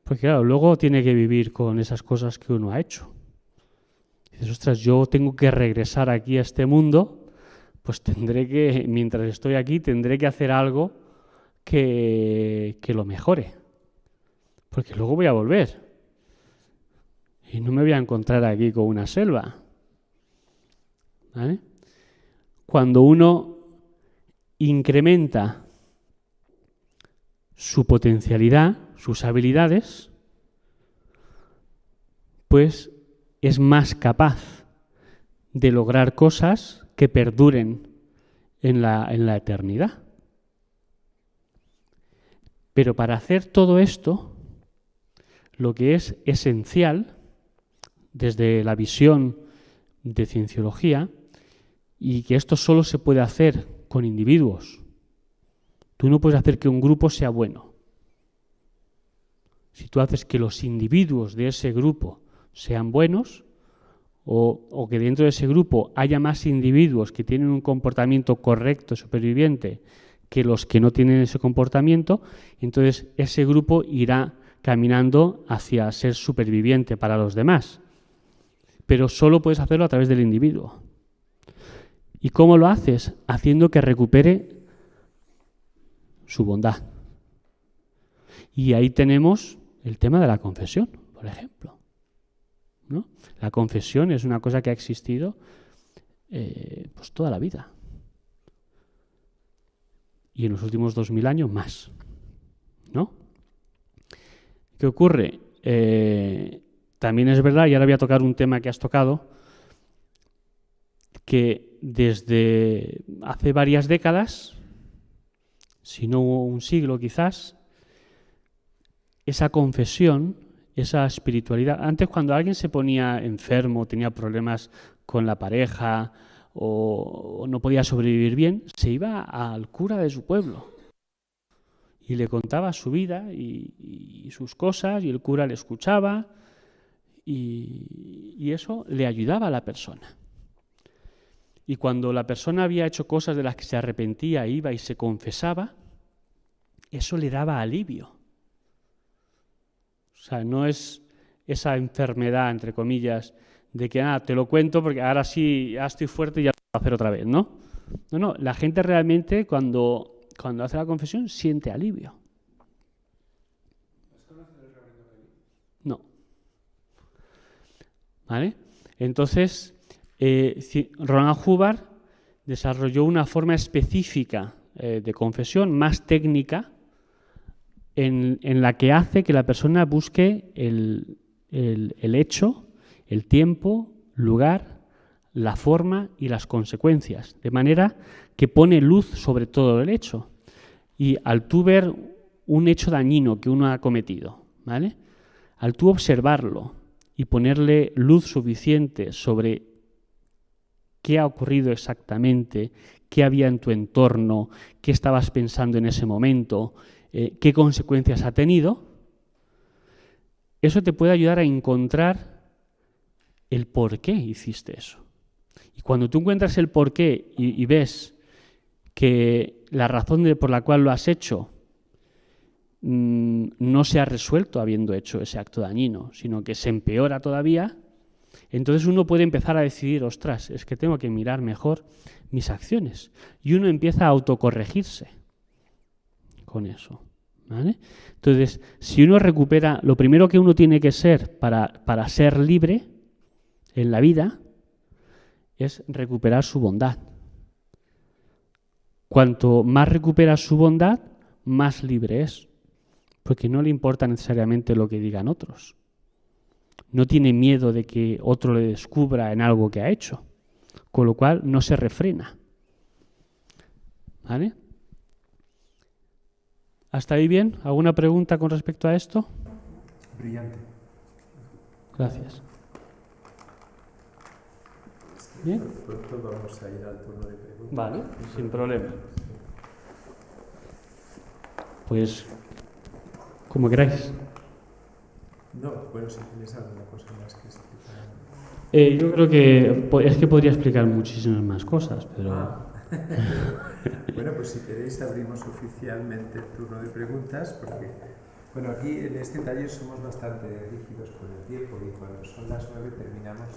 Porque claro, luego tiene que vivir con esas cosas que uno ha hecho. Dices, ostras, yo tengo que regresar aquí a este mundo, pues tendré que, mientras estoy aquí, tendré que hacer algo que lo mejore. Porque luego voy a volver. Y no me voy a encontrar aquí con una selva. ¿Vale? Cuando uno incrementa su potencialidad, sus habilidades, pues es más capaz de lograr cosas que perduren en la eternidad. Pero para hacer todo esto, lo que es esencial, desde la visión de cienciología, y que esto solo se puede hacer con individuos. Tú no puedes hacer que un grupo sea bueno. Si tú haces que los individuos de ese grupo sean buenos, o que dentro de ese grupo haya más individuos que tienen un comportamiento correcto, superviviente, que los que no tienen ese comportamiento, entonces ese grupo irá caminando hacia ser superviviente para los demás. Pero solo puedes hacerlo a través del individuo. ¿Y cómo lo haces? Haciendo que recupere su bondad. Y ahí tenemos el tema de la confesión, por ejemplo, ¿no? La confesión es una cosa que ha existido pues toda la vida. Y en los últimos 2000 años más, ¿no? ¿Qué ocurre? También es verdad, y ahora voy a tocar un tema que has tocado, que desde hace varias décadas, si no un siglo quizás, esa confesión, esa espiritualidad. Antes, cuando alguien se ponía enfermo, tenía problemas con la pareja o no podía sobrevivir bien, se iba al cura de su pueblo y le contaba su vida y sus cosas, y el cura le escuchaba y eso le ayudaba a la persona. Y cuando la persona había hecho cosas de las que se arrepentía, iba y se confesaba, eso le daba alivio. O sea, no es esa enfermedad, entre comillas, de que te lo cuento porque ahora sí, ya estoy fuerte y ya lo voy a hacer otra vez, ¿no? No, la gente realmente cuando hace la confesión siente alivio. No. ¿Vale? Entonces, Ronald Hubbard desarrolló una forma específica de confesión, más técnica, en la que hace que la persona busque el hecho, el tiempo, lugar, la forma y las consecuencias, de manera que pone luz sobre todo el hecho. Y al tú ver un hecho dañino que uno ha cometido, ¿vale? Al tú observarlo y ponerle luz suficiente sobre qué ha ocurrido exactamente, qué había en tu entorno, qué estabas pensando en ese momento, qué consecuencias ha tenido, eso te puede ayudar a encontrar el por qué hiciste eso. Y cuando tú encuentras el por qué y ves que la razón por la cual lo has hecho no se ha resuelto habiendo hecho ese acto dañino, sino que se empeora todavía, entonces uno puede empezar a decidir, ostras, es que tengo que mirar mejor mis acciones. Y uno empieza a autocorregirse con eso, ¿vale? Entonces, si uno recupera, lo primero que uno tiene que ser para ser libre en la vida es recuperar su bondad. Cuanto más recupera su bondad, más libre es, porque no le importa necesariamente lo que digan otros. No tiene miedo de que otro le descubra en algo que ha hecho, con lo cual no se refrena. ¿Vale? ¿Hasta ahí bien? ¿Alguna pregunta con respecto a esto? Brillante. Gracias. Bien. Pronto vamos a ir al turno de preguntas. Vale, sin problema. Pues, como queráis. No, bueno, si tienes alguna cosa más que explicar. Yo creo que es que podría explicar muchísimas más cosas, pero... Bueno, pues si queréis abrimos oficialmente el turno de preguntas, porque, bueno, aquí en este taller somos bastante rígidos con el tiempo y cuando son las 9 terminamos,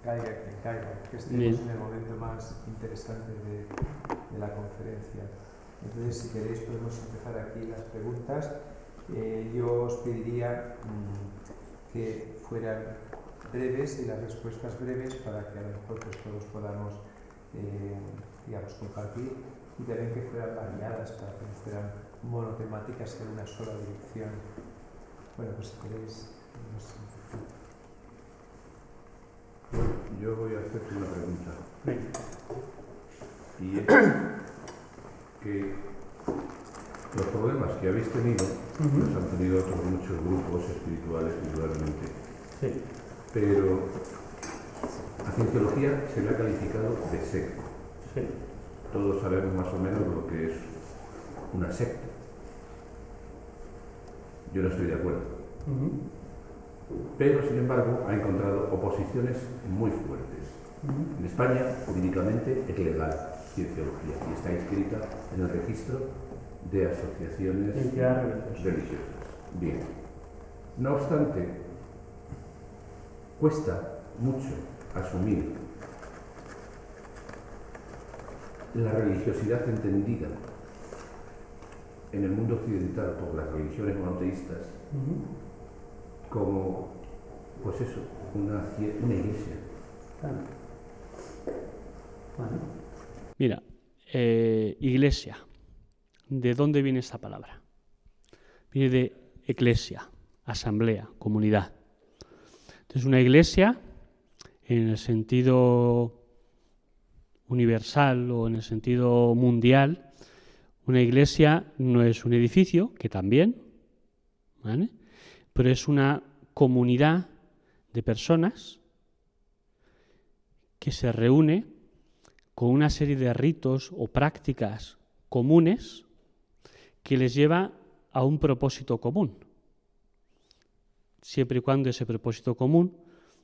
caiga quien caiga, que estemos en el momento más interesante de la conferencia. Entonces, si queréis podemos empezar aquí las preguntas. Yo os pediría que fueran breves y las respuestas breves para que a lo mejor pues, todos podamos digamos, compartir y también que fueran variadas para que no fueran monotemáticas en una sola dirección. Bueno, pues si queréis, no sé. Yo voy a hacerte una pregunta. Y es que los problemas que habéis tenido los han tenido otros muchos grupos espirituales, indudablemente. Sí. Pero a Cienciología se le ha calificado de secta. Sí. Todos sabemos más o menos lo que es una secta. Yo no estoy de acuerdo. Pero, sin embargo, ha encontrado oposiciones muy fuertes. En España, jurídicamente, es legal Cienciología y está inscrita en el registro de asociaciones religiosas. Bien. No obstante, cuesta mucho asumir la religiosidad entendida en el mundo occidental por las religiones monoteístas como, pues eso, una iglesia. Mira, iglesia. ¿De dónde viene esta palabra? Viene de eclesia, asamblea, comunidad. Entonces, una iglesia, en el sentido universal o en el sentido mundial, una iglesia no es un edificio, que también, ¿vale? Pero es una comunidad de personas que se reúne con una serie de ritos o prácticas comunes que les lleva a un propósito común, siempre y cuando ese propósito común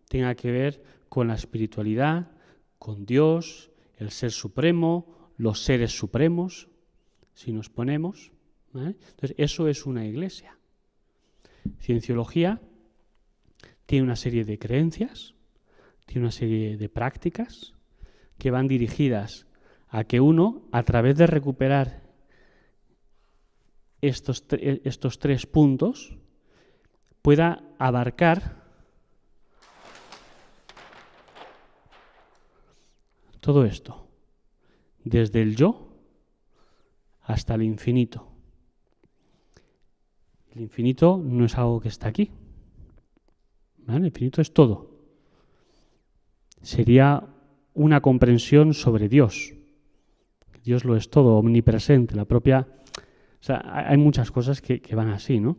tenga que ver con la espiritualidad, con Dios, el Ser Supremo, los seres supremos, si nos ponemos, ¿vale? Entonces, eso es una iglesia. Cienciología tiene una serie de creencias, tiene una serie de prácticas que van dirigidas a que uno, a través de recuperar estos tres puntos, pueda abarcar todo esto, desde el yo hasta el infinito. El infinito no es algo que está aquí, ¿vale? El infinito es todo. Sería una comprensión sobre Dios. Dios lo es todo, omnipresente, la propia... O sea, hay muchas cosas que van así, ¿no?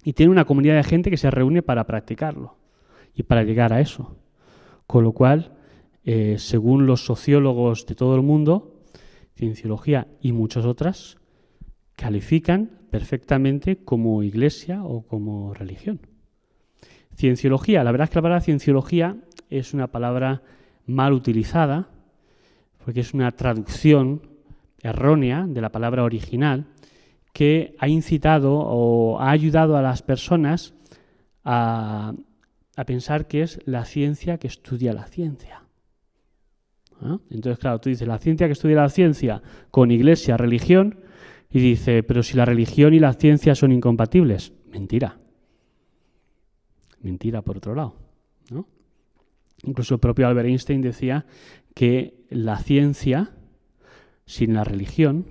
Y tiene una comunidad de gente que se reúne para practicarlo y para llegar a eso. Con lo cual, según los sociólogos de todo el mundo, Cienciología y muchas otras califican perfectamente como iglesia o como religión. Cienciología, la verdad es que la palabra cienciología es una palabra mal utilizada porque es una traducción errónea de la palabra original que ha incitado o ha ayudado a las personas a pensar que es la ciencia que estudia la ciencia. ¿Ah? Entonces, claro, tú dices la ciencia que estudia la ciencia con iglesia, religión, y dice, pero si la religión y la ciencia son incompatibles. Mentira. Mentira, por otro lado, ¿no? Incluso el propio Albert Einstein decía que la ciencia sin la religión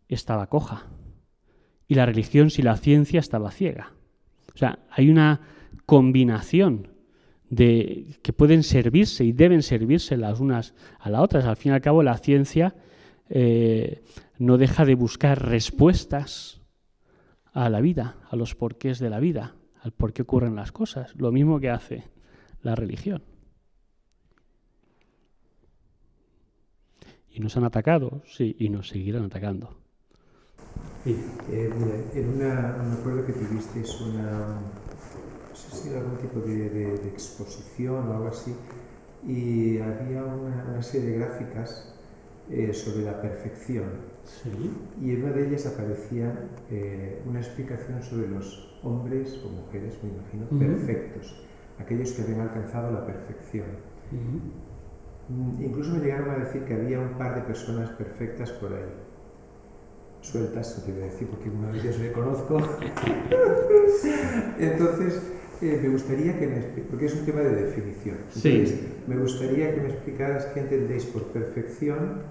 estaba coja y la religión sin la ciencia estaba ciega. O sea, hay una combinación de que pueden servirse y deben servirse las unas a las otras. Al fin y al cabo, la ciencia no deja de buscar respuestas a la vida, a los porqués de la vida, al por qué ocurren las cosas, lo mismo que hace la religión. Y nos han atacado, sí, y nos seguirán atacando. Sí, mira, me acuerdo que tuvisteis no sé si era algún tipo de exposición o algo así, y había una serie de gráficas sobre la perfección. Sí. Y en una de ellas aparecía una explicación sobre los hombres o mujeres, me imagino, perfectos, aquellos que habían alcanzado la perfección. Incluso me llegaron a decir que había un par de personas perfectas por ahí, sueltas, no te voy a decir porque una de ellas le conozco. Entonces, me gustaría que porque es un tema de definición. Entonces, Sí. Me gustaría que me explicaras qué entendéis por perfección,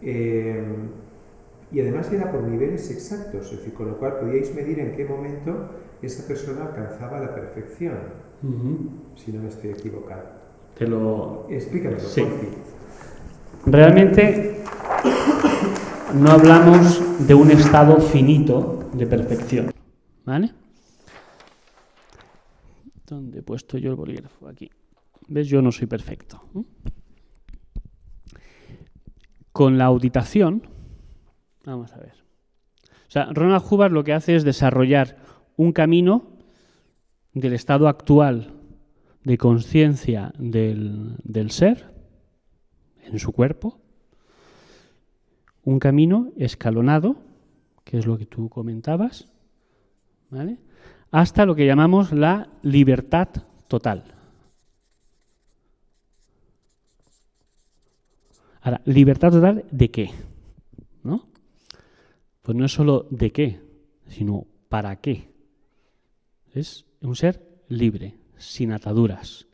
y además era por niveles exactos, es decir, con lo cual podíais medir en qué momento esa persona alcanzaba la perfección, si no me estoy equivocado. Explícamelo, Sí. por fin. Realmente no hablamos de un estado finito de perfección, ¿vale? ¿Dónde he puesto yo el bolígrafo? Aquí. ¿Ves? Yo no soy perfecto. Con la auditación, vamos a ver. O sea, Ronald Hubbard lo que hace es desarrollar un camino del estado actual de conciencia del ser en su cuerpo, un camino escalonado, que es lo que tú comentabas, ¿vale?, hasta lo que llamamos la libertad total. Ahora, ¿libertad total de qué? ¿No? Pues no es solo de qué, sino para qué. Es un ser libre, sin ataduras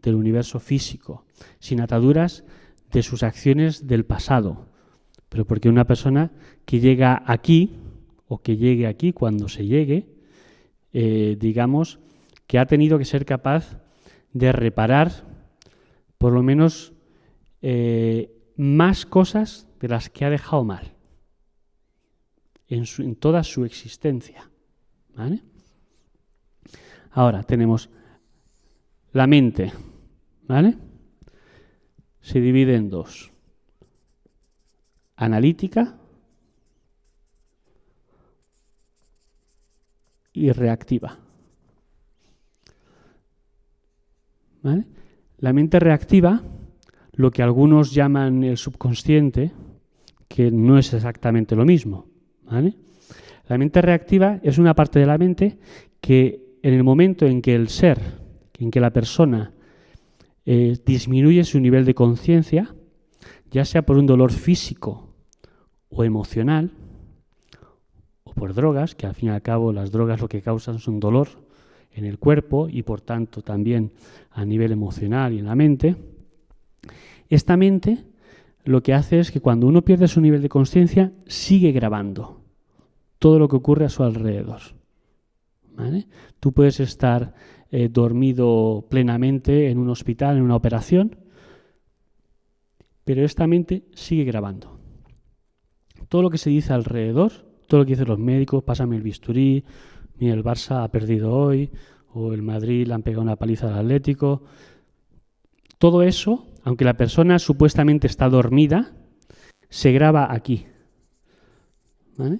del universo físico, sin ataduras de sus acciones del pasado. Pero porque una persona que llega aquí, o que llegue aquí cuando se llegue, digamos que ha tenido que ser capaz de reparar por lo menos más cosas de las que ha dejado mal en toda su existencia, ¿vale? Ahora tenemos la mente, ¿vale? Se divide en dos: analítica y reactiva, ¿vale? La mente reactiva, lo que algunos llaman el subconsciente, que no es exactamente lo mismo, ¿vale? La mente reactiva es una parte de la mente que en el momento en que el ser, en que la persona disminuye su nivel de conciencia, ya sea por un dolor físico o emocional, o por drogas, que al fin y al cabo las drogas lo que causan es un dolor en el cuerpo y por tanto también a nivel emocional y en la mente, esta mente lo que hace es que cuando uno pierde su nivel de conciencia sigue grabando todo lo que ocurre a su alrededor, ¿vale? Tú puedes estar dormido plenamente en un hospital, en una operación, pero esta mente sigue grabando. Todo lo que se dice alrededor, todo lo que dicen los médicos, pásame el bisturí, mira, el Barça ha perdido hoy, o el Madrid le han pegado una paliza al Atlético. Todo eso, aunque la persona supuestamente está dormida, se graba aquí, ¿vale?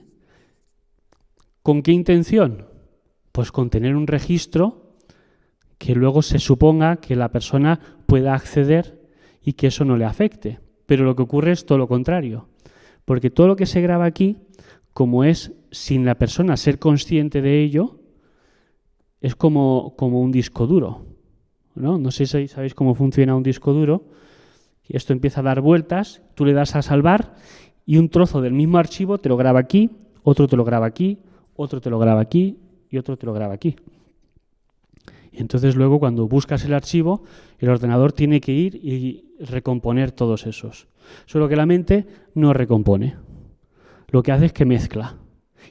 ¿Con qué intención? Pues con tener un registro que luego se suponga que la persona pueda acceder y que eso no le afecte. Pero lo que ocurre es todo lo contrario, porque todo lo que se graba aquí, como es sin la persona ser consciente de ello, es como un disco duro, ¿no? No sé si sabéis cómo funciona un disco duro. Esto empieza a dar vueltas, tú le das a salvar y un trozo del mismo archivo te lo graba aquí, otro te lo graba aquí, otro te lo graba aquí y otro te lo graba aquí. Y entonces luego cuando buscas el archivo, el ordenador tiene que ir y recomponer todos esos. Solo que la mente no recompone. Lo que hace es que mezcla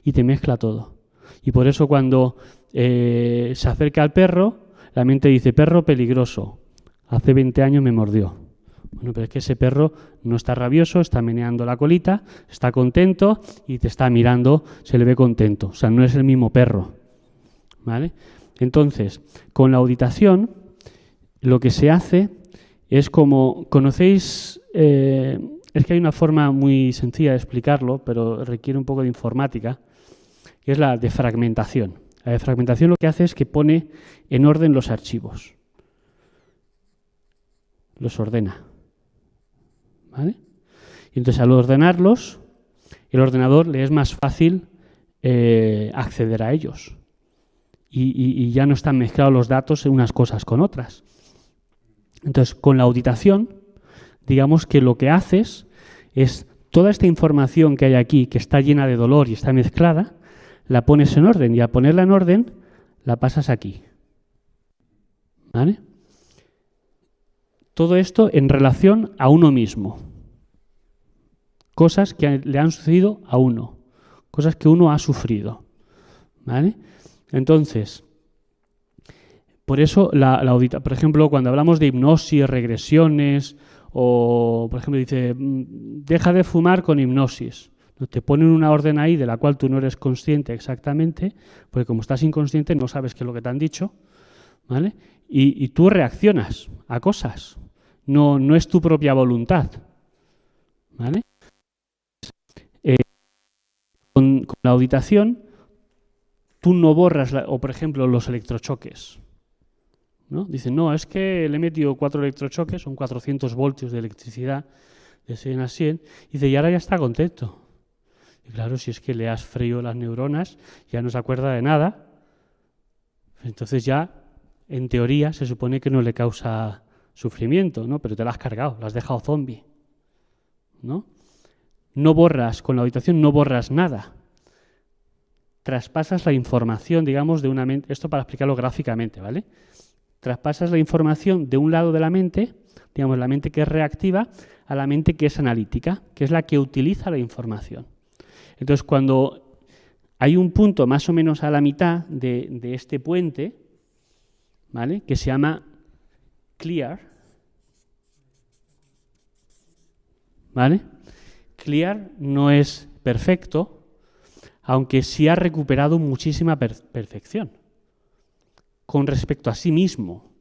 y te mezcla todo. Y por eso cuando se acerca al perro, la mente dice, perro peligroso, hace 20 años me mordió. Bueno, pero es que ese perro no está rabioso, está meneando la colita, está contento y te está mirando, se le ve contento. O sea, no es el mismo perro. ¿Vale? Entonces, con la auditación, lo que se hace es como, ¿conocéis? Es que hay una forma muy sencilla de explicarlo, pero requiere un poco de informática, que es la defragmentación. La defragmentación lo que hace es que pone en orden los archivos. Los ordena. ¿Vale? Y entonces, al ordenarlos, el ordenador le es más fácil acceder a ellos. Y ya no están mezclados los datos en unas cosas con otras. Entonces, con la auditación, digamos que lo que haces es toda esta información que hay aquí, que está llena de dolor y está mezclada, la pones en orden y al ponerla en orden, la pasas aquí. ¿Vale? Todo esto en relación a uno mismo. Cosas que le han sucedido a uno. Cosas que uno ha sufrido. ¿Vale? Entonces, por eso la audita, por ejemplo, cuando hablamos de hipnosis, regresiones, o por ejemplo dice, deja de fumar con hipnosis. Te ponen una orden ahí de la cual tú no eres consciente exactamente, porque como estás inconsciente no sabes qué es lo que te han dicho, ¿vale? Y tú reaccionas a cosas. No es tu propia voluntad. ¿Vale? Con la auditación, tú no borras, o por ejemplo, los electrochoques. ¿No? Dicen, no, es que le he metido 4 electrochoques, son 400 voltios de electricidad, de 100 a 100, y dice, y ahora ya está contento. Y claro, si es que le has freído las neuronas, ya no se acuerda de nada, entonces ya, en teoría, se supone que no le causa sufrimiento, ¿no? Pero te la has cargado, la has dejado zombie, ¿no? No borras, con la auditación no borras nada. Traspasas la información, digamos, de una mente, esto para explicarlo gráficamente, ¿vale? Traspasas la información de un lado de la mente, digamos, la mente que es reactiva, a la mente que es analítica, que es la que utiliza la información. Entonces, cuando hay un punto más o menos a la mitad de este puente, ¿vale? Que se llama clear, ¿vale? Clear no es perfecto, aunque sí ha recuperado muchísima perfección con respecto a sí mismo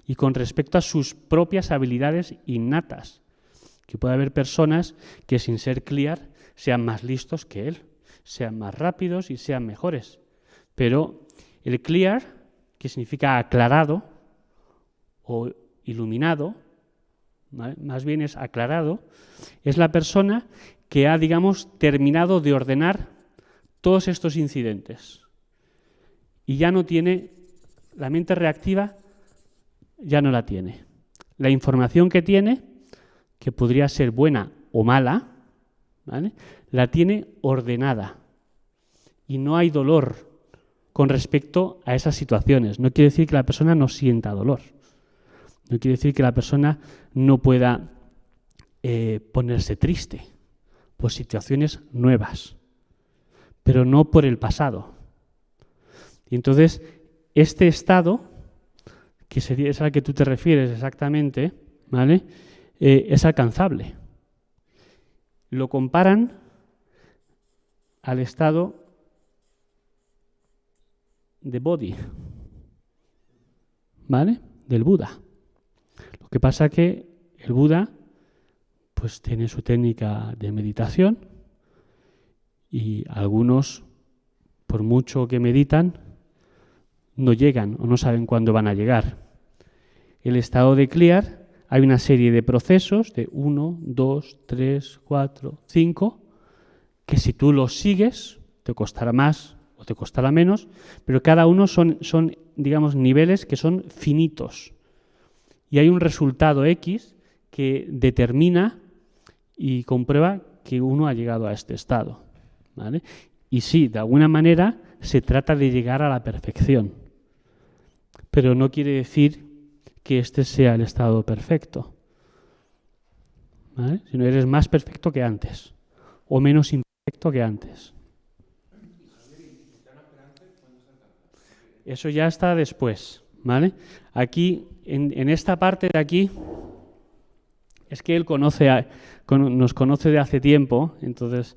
y con respecto a sus propias habilidades innatas. Que puede haber personas que sin ser clear sean más listos que él, sean más rápidos y sean mejores. Pero el clear, que significa aclarado o iluminado, ¿vale? Más bien es aclarado, es la persona que ha, digamos, terminado de ordenar todos estos incidentes. Y ya no tiene, la mente reactiva ya no la tiene. La información que tiene, que podría ser buena o mala, ¿vale? La tiene ordenada. Y no hay dolor con respecto a esas situaciones. No quiere decir que la persona no sienta dolor. No quiere decir que la persona no pueda ponerse triste por situaciones nuevas, pero no por el pasado. Y entonces, este estado, que sería, es al que tú te refieres exactamente, ¿vale? Es alcanzable. Lo comparan al estado de Bodhi, ¿vale? Del Buda. Lo que pasa es que el Buda pues tiene su técnica de meditación y algunos, por mucho que meditan, no llegan o no saben cuándo van a llegar. El estado de clear, hay una serie de procesos de 1, 2, 3, 4, 5, que si tú los sigues, te costará más o te costará menos, pero cada uno son digamos, niveles que son finitos. Y hay un resultado X que determina y comprueba que uno ha llegado a este estado, ¿vale? Y sí, de alguna manera se trata de llegar a la perfección, pero no quiere decir que este sea el estado perfecto, ¿vale? Sino eres más perfecto que antes o menos imperfecto que antes. Eso ya está después, ¿vale? Aquí, en esta parte de aquí, es que él nos conoce de hace tiempo, entonces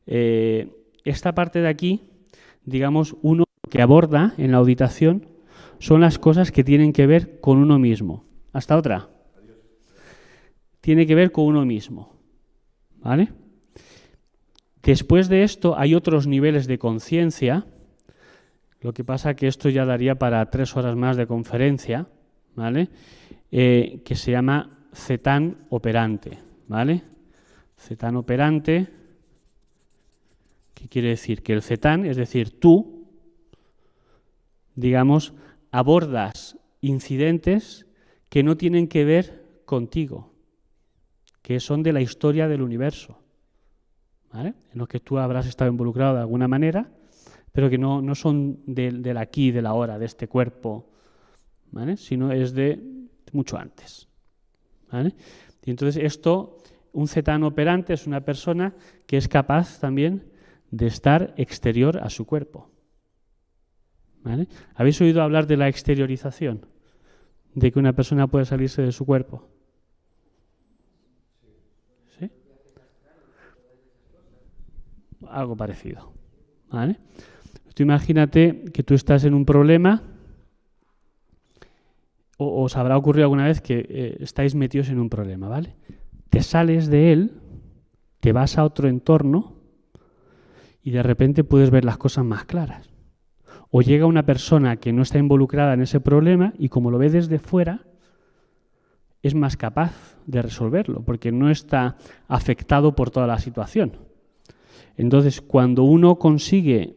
esta parte de aquí, digamos, uno que aborda en la auditación son las cosas que tienen que ver con uno mismo. Hasta otra. Tiene que ver con uno mismo. ¿Vale? Después de esto hay otros niveles de conciencia. Lo que pasa que esto ya daría para 3 horas más de conferencia, ¿vale? Que se llama cetán operante, ¿vale? Cetán operante, ¿qué quiere decir? Que el cetán, es decir, tú, digamos, abordas incidentes que no tienen que ver contigo, que son de la historia del universo, ¿vale? En los que tú habrás estado involucrado de alguna manera, pero que no son del aquí, del ahora, de este cuerpo, ¿vale? Sino es de mucho antes, ¿vale? Y entonces un cetán operante es una persona que es capaz también de estar exterior a su cuerpo, ¿vale? ¿Habéis oído hablar de la exteriorización? De que una persona puede salirse de su cuerpo. ¿Sí? Algo parecido, ¿vale? Tú imagínate que tú estás en un problema, o os habrá ocurrido alguna vez que estáis metidos en un problema, ¿vale? Te sales de él, te vas a otro entorno y de repente puedes ver las cosas más claras. O llega una persona que no está involucrada en ese problema y como lo ve desde fuera, es más capaz de resolverlo, porque no está afectado por toda la situación. Entonces, cuando uno consigue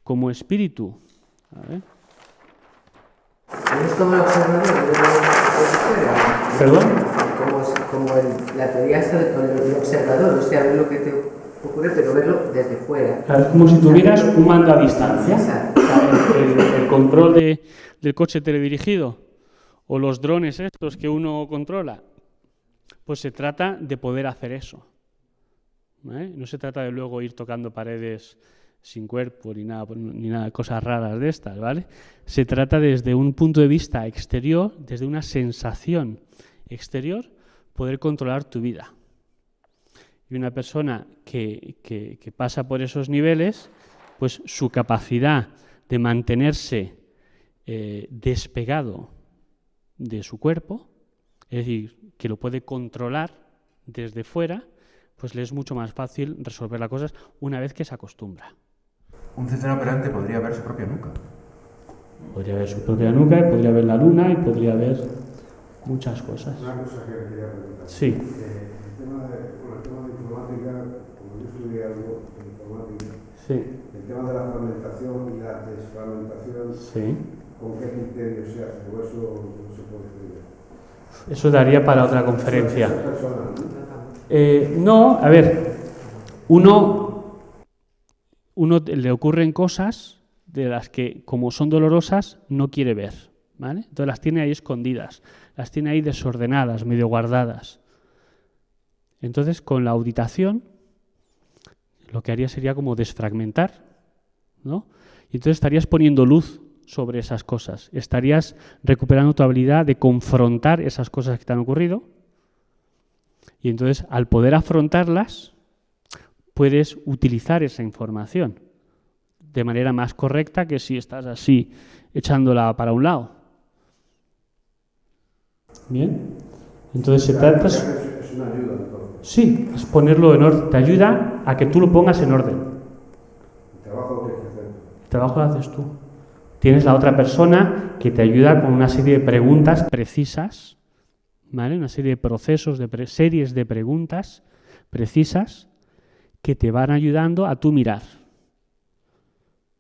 como espíritu, a ver. Es como el observador de fuera. ¿Perdón? Como la teoría es el observador, o sea, ver lo que te ocurre, pero verlo desde fuera. Es como si tuvieras un mando a distancia. Exacto. El control del coche teledirigido o los drones estos que uno controla, pues se trata de poder hacer eso, ¿vale? No se trata de luego ir tocando paredes sin cuerpo ni nada, cosas raras de estas, ¿vale? Se trata desde un punto de vista exterior, desde una sensación exterior, poder controlar tu vida. Y una persona que pasa por esos niveles, pues su capacidad de mantenerse despegado de su cuerpo, es decir, que lo puede controlar desde fuera, pues le es mucho más fácil resolver las cosas una vez que se acostumbra. Un cetán operante podría ver su propia nuca. Podría ver su propia nuca, y podría ver la luna y podría ver muchas cosas. Una cosa que quería preguntar. Sí. El tema de informática, como yo estudié algo de informática, Sí. el tema de la fragmentación y la desfragmentación, Sí. ¿con qué criterio se hace? ¿O eso no se puede estudiar? Eso daría para otra conferencia. Esa persona, ¿no? No, a ver, uno le ocurren cosas de las que, como son dolorosas, no quiere ver, ¿vale? Entonces las tiene ahí escondidas, las tiene ahí desordenadas, medio guardadas. Entonces, con la auditación, lo que haría sería como desfragmentar, ¿no? Y entonces estarías poniendo luz sobre esas cosas, estarías recuperando tu habilidad de confrontar esas cosas que te han ocurrido, y entonces, al poder afrontarlas, puedes utilizar esa información de manera más correcta que si estás así, echándola para un lado. ¿Bien? Entonces se trata... Es una ayuda, entonces. Sí, es ponerlo en orden. Te ayuda a que tú lo pongas en orden. El trabajo lo tienes que hacer. El trabajo lo haces tú. Tienes la otra persona que te ayuda con una serie de preguntas precisas, ¿vale? Una serie de procesos, series de preguntas precisas que te van ayudando a tú mirar,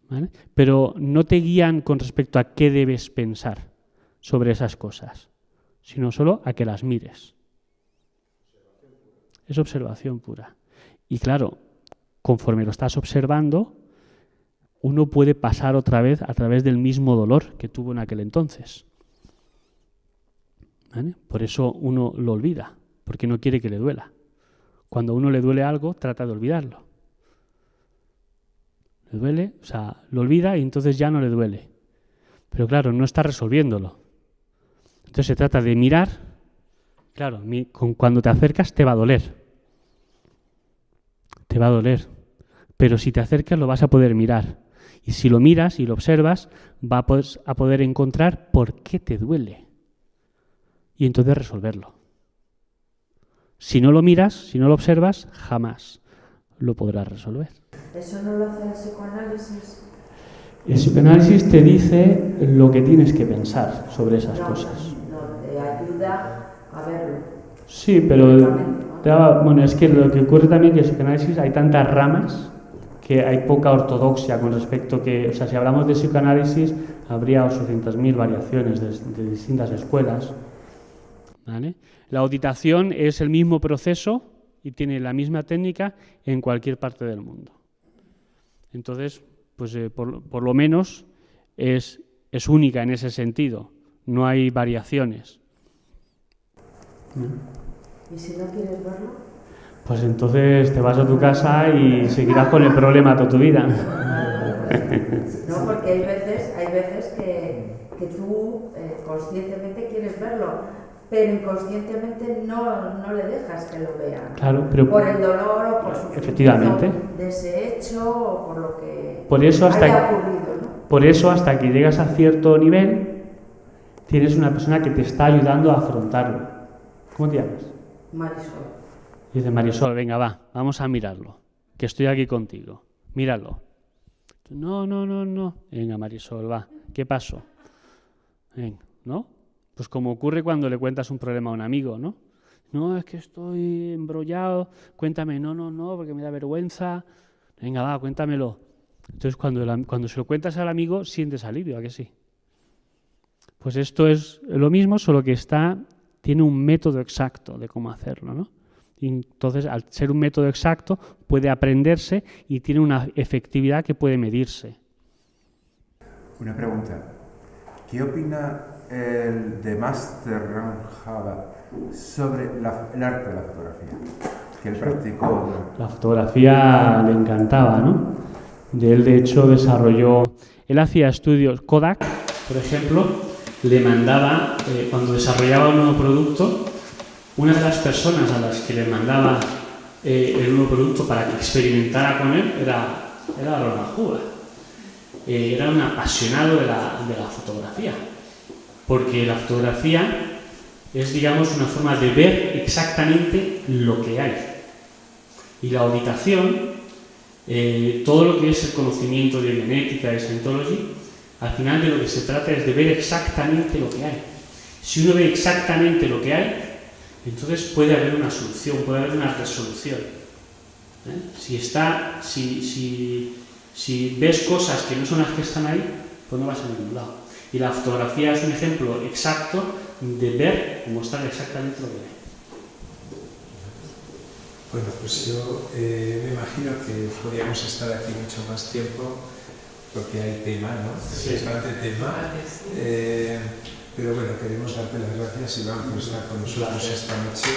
¿vale? Pero no te guían con respecto a qué debes pensar sobre esas cosas, sino solo a que las mires. Es observación pura. Y claro, conforme lo estás observando, uno puede pasar otra vez a través del mismo dolor que tuvo en aquel entonces, ¿vale? Por eso uno lo olvida, porque no quiere que le duela. Cuando a uno le duele algo, trata de olvidarlo. Le duele, o sea, lo olvida y entonces ya no le duele. Pero claro, no está resolviéndolo. Entonces se trata de mirar Claro, cuando te acercas te va a doler. Te va a doler. Pero si te acercas lo vas a poder mirar. Y si lo miras y lo observas, vas a poder encontrar por qué te duele. Y entonces resolverlo. Si no lo miras, si no lo observas, jamás lo podrás resolver. ¿Eso no lo hace el psicoanálisis? El psicoanálisis te dice lo que tienes que pensar sobre esas cosas. No, te ayuda a verlo. Sí, pero bueno, es que lo que ocurre también es que el psicoanálisis hay tantas ramas que hay poca ortodoxia con respecto que, o sea, si hablamos de psicoanálisis habría 800.000 variaciones de distintas escuelas, ¿vale? La auditación es el mismo proceso y tiene la misma técnica en cualquier parte del mundo. Entonces, pues por lo menos es única en ese sentido, no hay variaciones. ¿Y si no quieres verlo? Pues entonces te vas a tu casa y seguirás con el problema toda tu vida. No, porque hay veces que tú conscientemente quieres verlo, pero inconscientemente no le dejas que lo vea. Claro, pero por el dolor o por su efectivamente de ese hecho o por lo que por eso haya ocurrido, ¿no? Por eso hasta que llegas a cierto nivel tienes una persona que te está ayudando a afrontarlo. ¿Cómo te llamas? Marisol. Dice Marisol, venga, vamos a mirarlo, que estoy aquí contigo, míralo. No. Venga, Marisol, va, ¿qué pasó? Venga, ¿no? Pues como ocurre cuando le cuentas un problema a un amigo, ¿no? No, es que estoy embrollado, cuéntame, no, porque me da vergüenza. Venga, va, cuéntamelo. Entonces, cuando se lo cuentas al amigo, sientes alivio, ¿a que sí? Pues esto es lo mismo, solo que tiene un método exacto de cómo hacerlo, ¿no? Y entonces, al ser un método exacto, puede aprenderse y tiene una efectividad que puede medirse. Una pregunta. ¿Qué opina el de Master Ranjava sobre el arte de la fotografía? Que él practicó. La fotografía le encantaba, ¿no? Él, de hecho, él hacía estudios. Kodak, por ejemplo, le mandaba, cuando desarrollaba un nuevo producto, una de las personas a las que le mandaba el nuevo producto para que experimentara con él era Ronald Hoover. Era un apasionado de la fotografía, porque la fotografía es, digamos, una forma de ver exactamente lo que hay. Y la auditación, todo lo que es el conocimiento de genética, de Scientology, al final de lo que se trata es de ver exactamente lo que hay. Si uno ve exactamente lo que hay, entonces puede haber una solución, puede haber una resolución. Si ves cosas que no son las que están ahí, pues no vas a ningún lado. Y la fotografía es un ejemplo exacto de ver o mostrar exactamente lo que hay. Bueno, pues yo me imagino que podríamos estar aquí mucho más tiempo porque hay tema, ¿no? Sí. Bastante tema. Pero bueno, queremos darte las gracias, Iván, por estar con nosotros esta noche.